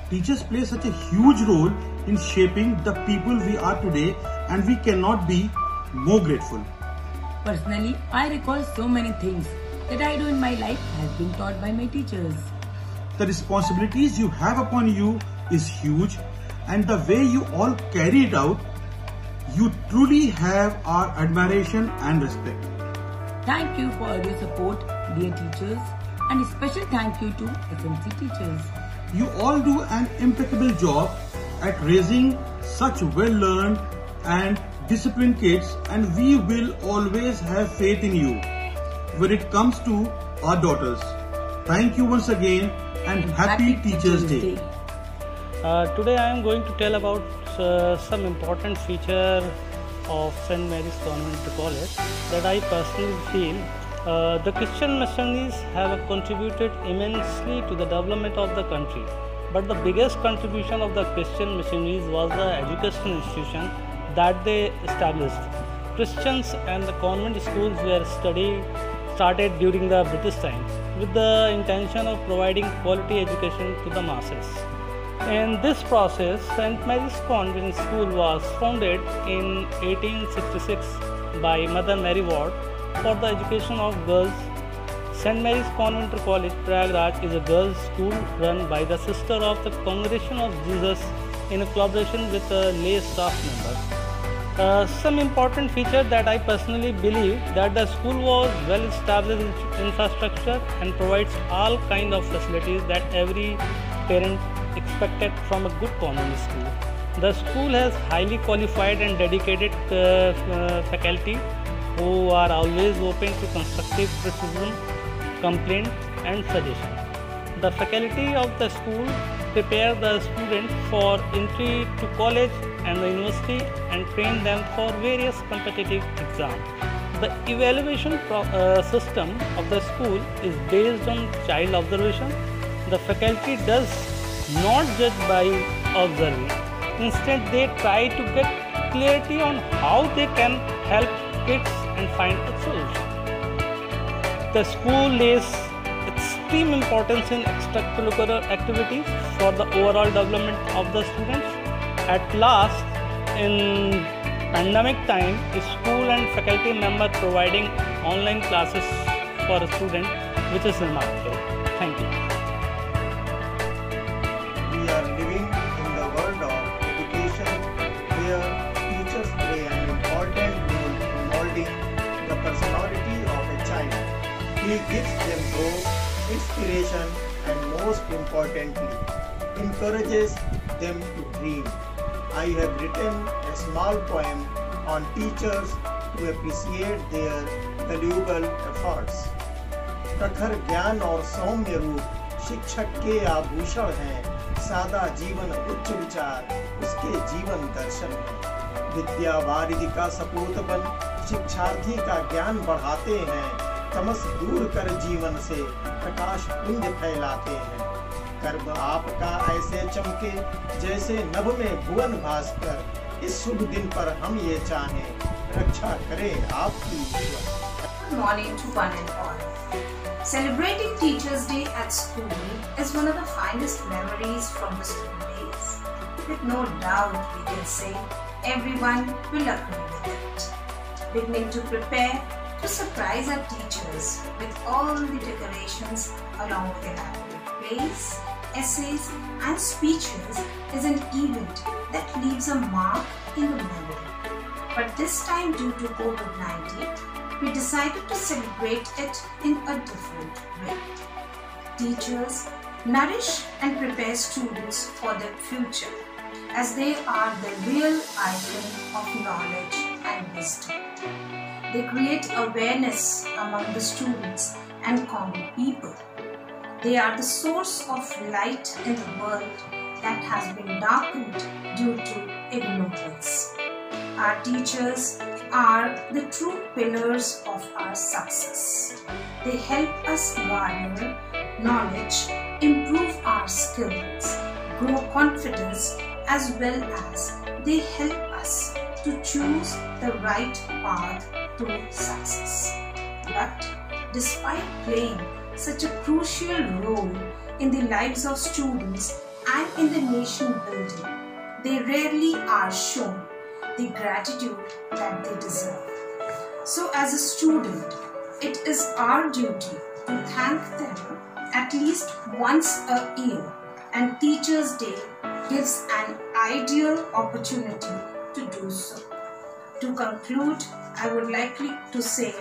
Teachers play such a huge role in shaping the people we are today, and we cannot be more grateful. Personally, I recall so many things that I do in my life has been taught by my teachers. The responsibilities you have upon you is huge, and the way you all carry it out, you truly have our admiration and respect. Thank you for your support, dear teachers, and a special thank you to SMC teachers. You all do an impeccable job at raising such well-learned and disciplined kids, and we will always have faith in you when it comes to our daughters. Thank you once again, and happy Teachers' Day. Today I am going to tell about some important feature of St. Mary's Convent College that I personally feel the Christian missionaries have contributed immensely to the development of the country. But the biggest contribution of the Christian missionaries was the educational institution that they established. Christians and the convent schools were started during the British time with the intention of providing quality education to the masses. In this process, St. Mary's Convent School was founded in 1866 by Mother Mary Ward for the education of girls. St. Mary's Convent College, Prayagraj is a girls' school run by the Sister of the Congregation of Jesus in collaboration with lay staff members. Some important feature that I personally believe that the school was well established infrastructure and provides all kind of facilities that every parent expected from a good convent school. The school has highly qualified and dedicated faculty who are always open to constructive criticism, complaint and suggestion. The faculty of the school prepare the students for entry to college and the university and train them for various competitive exams. The evaluation system of the school is based on child observation. The faculty does not judge by observing. Instead, they try to get clarity on how they can help kids and find a solution. The school lays its extreme importance in extracurricular activities for the overall development of the students. At last, in pandemic time, a school and faculty member providing online classes for a student, which is remarkable. Thank you. We are living in the world of education where teachers play an important role in molding the personality of a child. He gives them hope, inspiration, and most importantly, encourages them to dream. I have written a small poem on teachers to appreciate their valuable efforts. प्रखर ज्ञान और सौम्य रूप शिक्षक के आभूषण हैं, सादा जीवन उच्च विचार उसके जीवन दर्शन है। विद्या वारिधि का सपूत बन शिक्षार्थी का ज्ञान बढ़ाते हैं, तमस दूर कर जीवन से प्रकाश पुंज फैलाते हैं। कर्म आपका ऐसे चमके जैसे नभ में भुवन भास्कर, इस शुभ दिन पर हम ये चाहें रक्षा करें आपकी। Good morning to one and all. Celebrating Teachers' Day at school is one of the finest memories from the school days. With no doubt, we can say everyone will agree with it. Beginning to prepare to surprise our teachers with all the decorations along with elaborate plays, essays and speeches is an event that leaves a mark in the memory. But this time, due to COVID-19, we decided to celebrate it in a different way. Teachers nourish and prepare students for their future, as they are the real icon of knowledge and wisdom. They create awareness among the students and common people. They are the source of light in the world that has been darkened due to ignorance. Our teachers are the true pillars of our success. They help us garner knowledge, improve our skills, grow confidence, as well as they help us to choose the right path to success. But despite playing such a crucial role in the lives of students and in the nation building, they rarely are shown the gratitude that they deserve. So as a student, it is our duty to thank them at least once a year, and Teachers' Day gives an ideal opportunity to do so. To conclude, I would like to say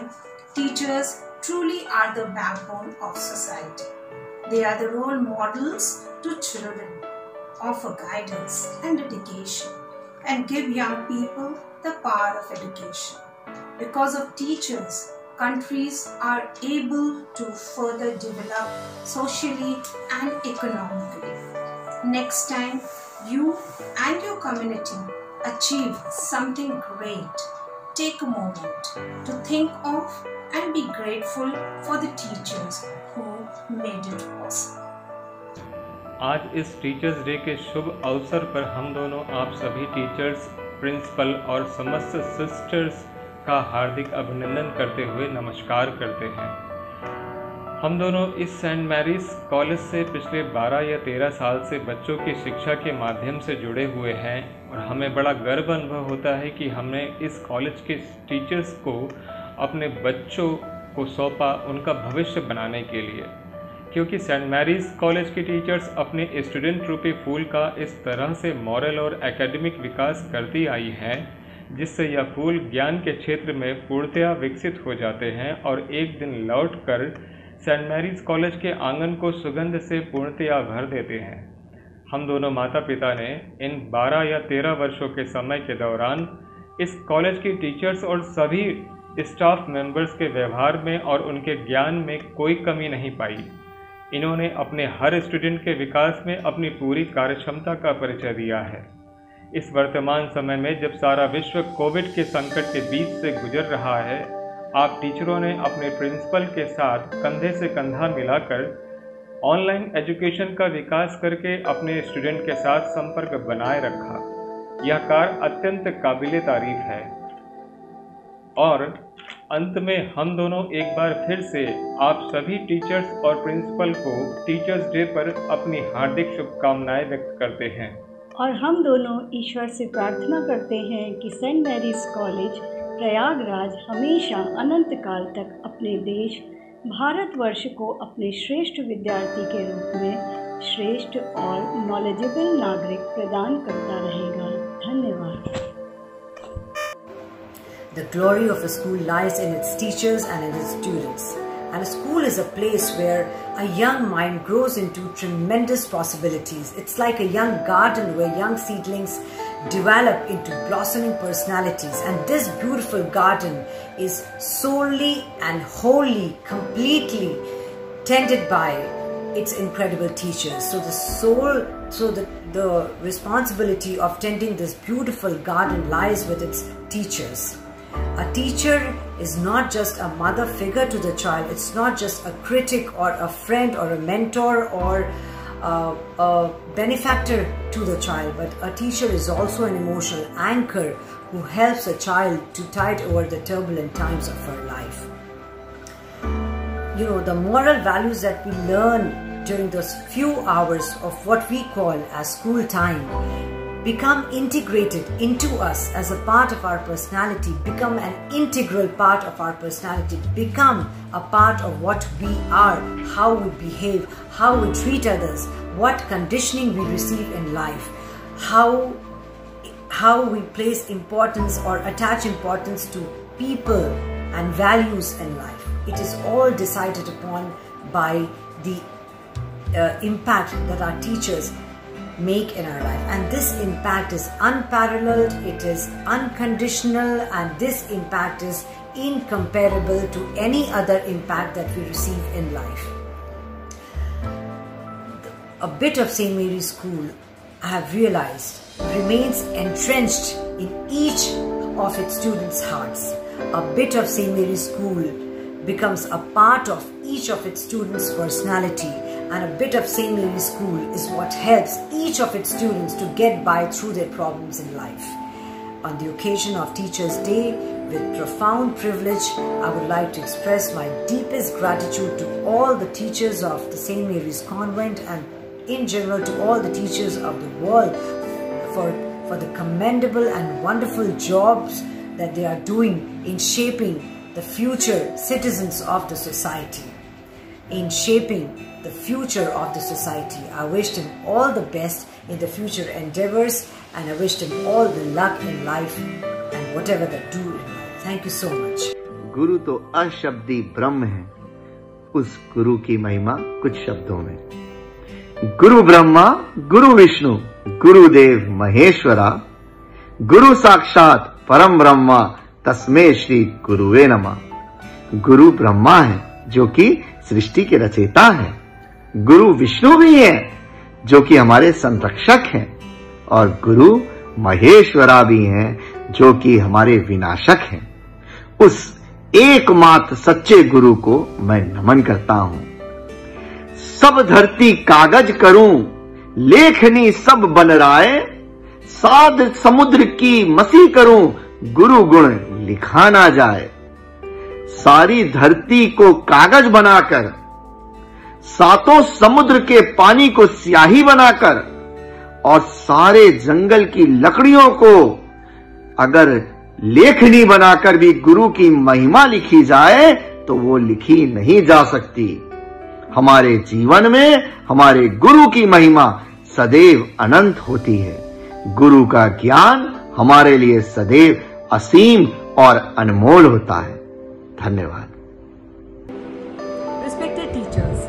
teachers truly are the backbone of society. They are the role models to children, offer guidance and dedication, and give young people the power of education. Because of teachers, countries are able to further develop socially and economically. Next time you and your community achieve something great, take a moment to think of and be grateful for the teachers who made it possible. आज इस teachers day के शुभ अवसर पर हम दोनों आप सभी teachers, principal और समस्त सिस्टर्स का हार्दिक अभिनंदन करते हुए नमस्कार करते हैं। हम दोनों इस सेंट मैरीज कॉलेज से पिछले 12 या 13 साल से बच्चों की शिक्षा के माध्यम से जुड़े हुए हैं और हमें बड़ा गर्व अनुभव होता है कि हमने इस कॉलेज के टीचर्स को अपने बच्चों को सौंपा उनका भविष्य बनाने के लिए, क्योंकि सेंट मैरीज कॉलेज के टीचर्स अपने स्टूडेंट रूपी फूल का इस तरह से मॉरल और एकेडमिक विकास करती आई हैं जिससे यह फूल ज्ञान के क्षेत्र में पूर्णतया विकसित हो जाते हैं और एक दिन लौटकर सेंट मैरीज कॉलेज के आंगन को सुगंध से पूर्णतया भर देते हैं। हम दोनों माता पिता ने इन 12 या 13 वर्षों के समय के दौरान इस कॉलेज की टीचर्स और सभी स्टाफ मेंबर्स के व्यवहार में और उनके ज्ञान में कोई कमी नहीं पाई। इन्होंने अपने हर स्टूडेंट के विकास में अपनी पूरी कार्यक्षमता का परिचय दिया है। इस वर्तमान समय में जब सारा विश्व कोविड के संकट के बीच से गुजर रहा है, आप टीचरों ने अपने प्रिंसिपल के साथ कंधे से कंधा मिलाकर ऑनलाइन एजुकेशन का विकास करके अपने स्टूडेंट के साथ संपर्क बनाए रखा। यह कार्य अत्यंत काबिले तारीफ है और अंत में हम दोनों एक बार फिर से आप सभी टीचर्स और प्रिंसिपल को टीचर्स डे पर अपनी हार्दिक शुभकामनाएं व्यक्त करते हैं। और हम दोनों ईश्वर से प्रार्थना करते हैं कि सेंट मैरीज कॉलेज प्रयागराज हमेशा अनंत काल तक अपने देश भारतवर्ष को अपने श्रेष्ठ विद्यार्थी के रूप में श्रेष्ठ और नॉलेजेबल नागरिक प्रदान करता रहेगा। धन्यवाद। The glory of a school lies in its teachers and in its students. And a school is a place where a young mind grows into tremendous possibilities. It's like a young garden where young seedlings develop into blossoming personalities. And this beautiful garden is solely and wholly, completely tended by its incredible teachers. So the responsibility of tending this beautiful garden lies with its teachers. A teacher is not just a mother figure to the child. It's not just a critic or a friend or a mentor or a benefactor to the child, but a teacher is also an emotional anchor who helps a child to tide over the turbulent times of her life. You know, the moral values that we learn during those few hours of what we call as school time become integrated into us as a part of our personality, become an integral part of our personality, become a part of what we are, how we behave, how we treat others, what conditioning we receive in life, how we place importance or attach importance to people and values in life. It is all decided upon by the impact that our teachers make in our life, and this impact is unparalleled, it is unconditional, and this impact is incomparable to any other impact that we receive in life. A bit of St. Mary's School, I have realized, remains entrenched in each of its students' hearts. A bit of St. Mary's School becomes a part of each of its students' personality, and a bit of St. Mary's School is what helps each of its students to get by through their problems in life. On the occasion of Teachers' Day, with profound privilege, I would like to express my deepest gratitude to all the teachers of the St. Mary's Convent and in general to all the teachers of the world for the commendable and wonderful jobs that they are doing in shaping the future citizens of the society. In shaping the future of the society. I wished him all the best in the future endeavors, and I wished him all the luck in life and whatever they do in life. Thank you so much. गुरु तो अशब्दी ब्रह्म है, उस गुरु की महिमा कुछ शब्दों में। गुरु ब्रह्मा, गुरु विष्णु, गुरुदेव महेश्वरा, गुरु साक्षात परम ब्रह्मा, तस्मै श्री गुरुवे नमः। गुरु ब्रह्मा है जो कि सृष्टि के रचयिता है, गुरु विष्णु भी हैं जो कि हमारे संरक्षक हैं, और गुरु महेश्वरा भी हैं जो कि हमारे विनाशक हैं। उस एकमात्र सच्चे गुरु को मैं नमन करता हूं। सब धरती कागज करूं, लेखनी सब बन राय, साध समुद्र की मसी करूं, गुरु गुण लिखा ना जाए। सारी धरती को कागज बनाकर, सातों समुद्र के पानी को स्याही बनाकर, और सारे जंगल की लकड़ियों को अगर लेखनी बनाकर भी गुरु की महिमा लिखी जाए तो वो लिखी नहीं जा सकती। हमारे जीवन में हमारे गुरु की महिमा सदैव अनंत होती है। गुरु का ज्ञान हमारे लिए सदैव असीम और अनमोल होता है। धन्यवाद। Respected teachers,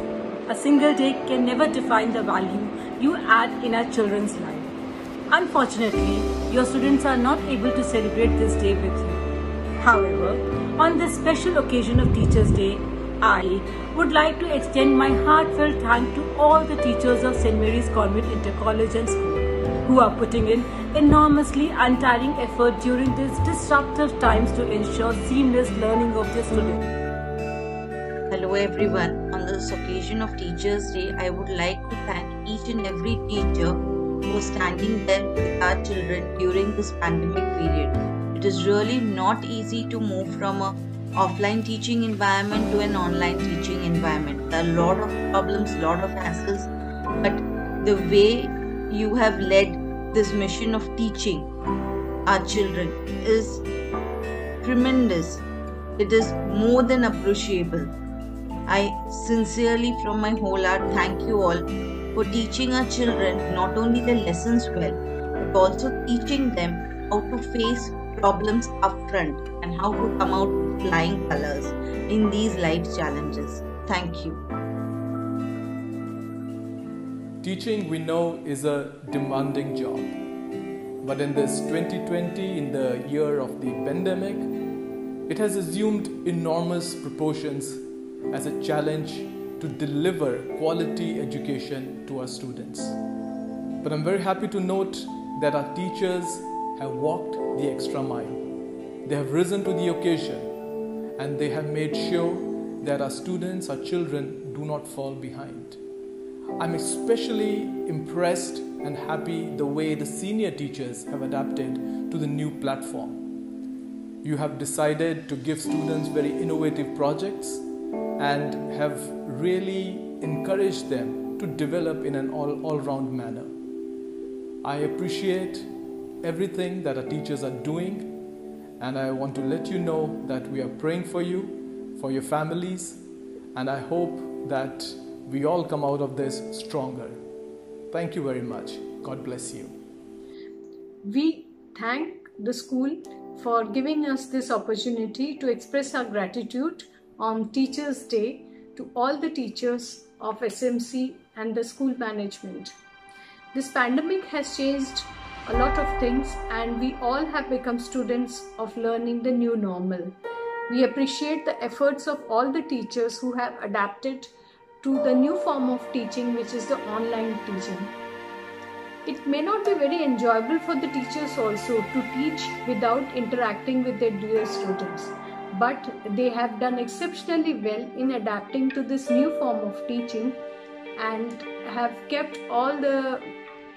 a single day can never define the value you add in our children's life. Unfortunately, your students are not able to celebrate this day with you. However, on this special occasion of Teachers' Day, I would like to extend my heartfelt thanks to all the teachers of St. Mary's Convent Inter-College and School who are putting in enormously untiring effort during these disruptive times to ensure seamless learning of their students. Hello everyone. On this occasion of Teachers' Day, I would like to thank each and every teacher who is standing there with our children during this pandemic period. It is really not easy to move from a offline teaching environment to an online teaching environment. There are a lot of problems, lot of hassles, but the way you have led this mission of teaching our children is tremendous. It is more than appreciable. I sincerely, from my whole heart, thank you all for teaching our children not only the lessons well, but also teaching them how to face problems upfront and how to come out with flying colors in these life challenges. Thank you. Teaching, we know, is a demanding job. But in this 2020, in the year of the pandemic, it has assumed enormous proportions as a challenge to deliver quality education to our students. But I'm very happy to note that our teachers have walked the extra mile. They have risen to the occasion and they have made sure that our students, our children, do not fall behind. I'm especially impressed and happy the way the senior teachers have adapted to the new platform. You have decided to give students very innovative projects and have really encouraged them to develop in an all-round manner. I appreciate everything that our teachers are doing, and I want to let you know that we are praying for you, for your families, and I hope that we all come out of this stronger. Thank you very much. God bless you. We thank the school for giving us this opportunity to express our gratitude on Teachers' Day to all the teachers of SMC and the school management. This pandemic has changed a lot of things and we all have become students of learning the new normal. We appreciate the efforts of all the teachers who have adapted to the new form of teaching, which is the online teaching. It may not be very enjoyable for the teachers also to teach without interacting with their dear students, but they have done exceptionally well in adapting to this new form of teaching and have kept all the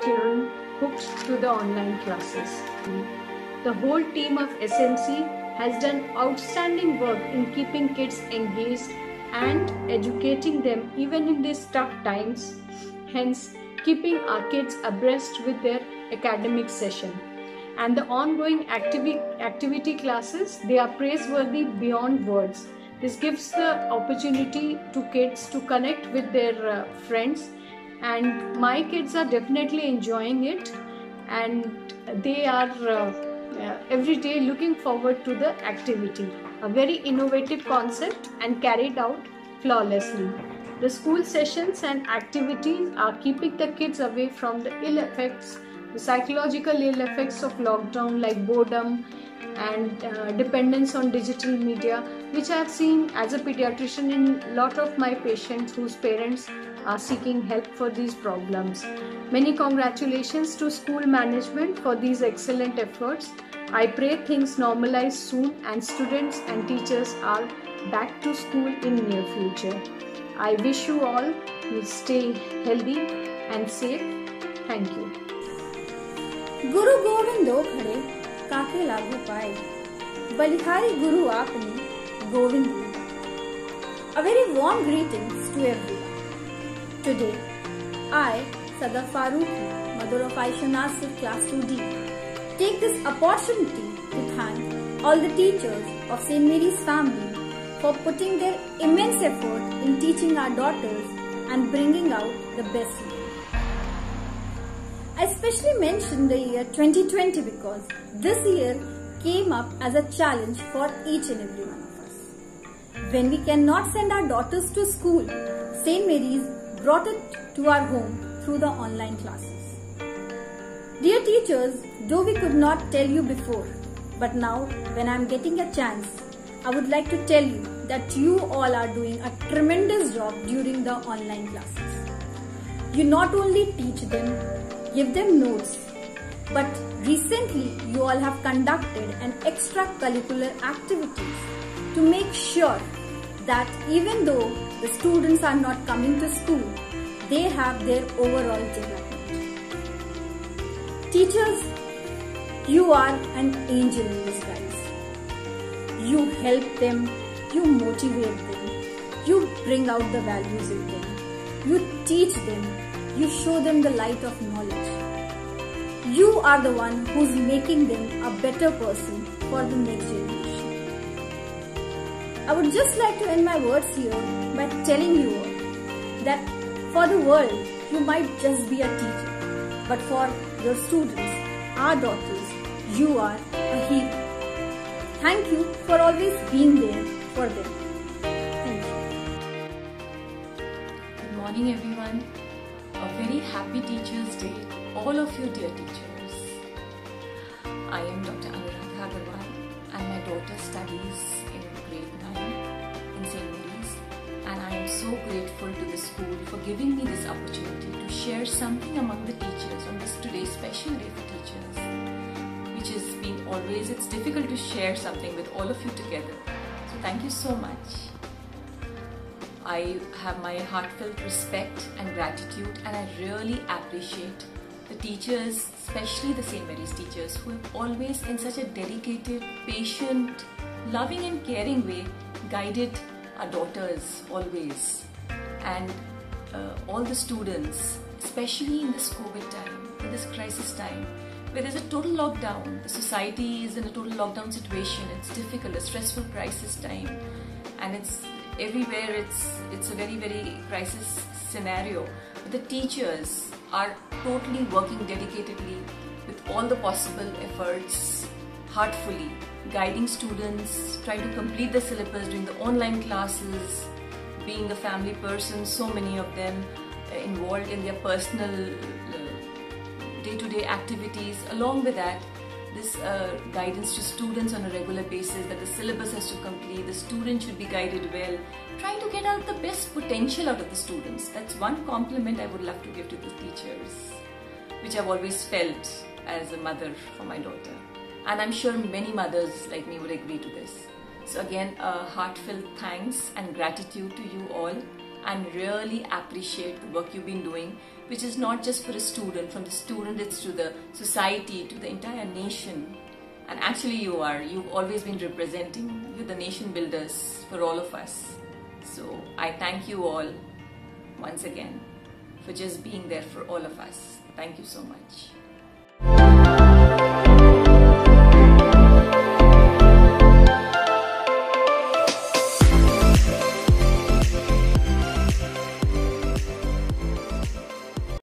children hooked to the online classes. The whole team of SMC has done outstanding work in keeping kids engaged and educating them even in these tough times, hence keeping our kids abreast with their academic session. And the ongoing activity classes, they are praiseworthy beyond words. This gives the opportunity to kids to connect with their friends, and my kids are definitely enjoying it, and they are every day looking forward to the activity. A very innovative concept and carried out flawlessly. The school sessions and activities are keeping the kids away from the ill effects, the psychological ill effects of lockdown like boredom and dependence on digital media, which I have seen as a pediatrician in a lot of my patients whose parents are seeking help for these problems. Many congratulations to school management for these excellent efforts. I pray things normalize soon and students and teachers are back to school in near future. I wish you all will stay healthy and safe. Thank you. गुरु गोविंदो खड़े काके लागू पाए बलिहारी गुरु आपने Govind. A very warm greetings to everyone. Today, I, Sadaf Farooqi, mother of Aisha Nasir, class 2D, take this opportunity to thank all the teachers of St. Mary's family for putting their immense effort in teaching our daughters and bringing out the best in them. I especially mention the year 2020 because this year came up as a challenge for each and every one of us. When we cannot send our daughters to school, St. Mary's brought it to our home through the online classes. Dear teachers, though we could not tell you before, but now when I am getting a chance, I would like to tell you that you all are doing a tremendous job during the online classes. You not only teach them, give them notes, but recently you all have conducted an extracurricular activities to make sure that even though the students are not coming to school, they have their overall development. Teachers, you are an angel in disguise. You help them you motivate them, you bring out the values in them, you teach them, you show them the light of knowledge. You are the one who's making them a better person for the next generation. I would just like to end my words here by telling you all that for the world, you might just be a teacher, but for your students, our daughters, you are a hero. Thank you for always being there for them. Thank you. Good morning, everyone. A very happy Teachers' Day, all of you dear teachers. I am Dr. Anuradha Agarwal and my daughter studies in grade 9 in St. Mary's, and I am so grateful to the school for giving me this opportunity to share something among the teachers on this today's special day for teachers, which has been always, it's difficult to share something with all of you together. So thank you so much. I have my heartfelt respect and gratitude, and I really appreciate the teachers, especially the St. Mary's teachers, who have always in such a dedicated, patient, loving and caring way guided our daughters always, and all the students, especially in this COVID time, in this crisis time, where there's a total lockdown, the society is in a total lockdown situation, it's difficult, a stressful crisis time, and it's everywhere, it's a very, very crisis scenario. But the teachers are totally working dedicatedly with all the possible efforts, heartfully, guiding students, trying to complete the syllabus, doing the online classes, being a family person, so many of them involved in their personal day-to-day activities. Along with that, this guidance to students on a regular basis, that the syllabus has to complete, the student should be guided well, trying to get out the best potential out of the students. That's one compliment I would love to give to the teachers, which I've always felt as a mother for my daughter. And I'm sure many mothers like me would agree to this. So again, a heartfelt thanks and gratitude to you all, and really appreciate the work you've been doing, which is not just for a student. From the student, it's to the society, to the entire nation. And actually you've always been representing, you're the nation builders for all of us. So I thank you all once again for just being there for all of us. Thank you so much.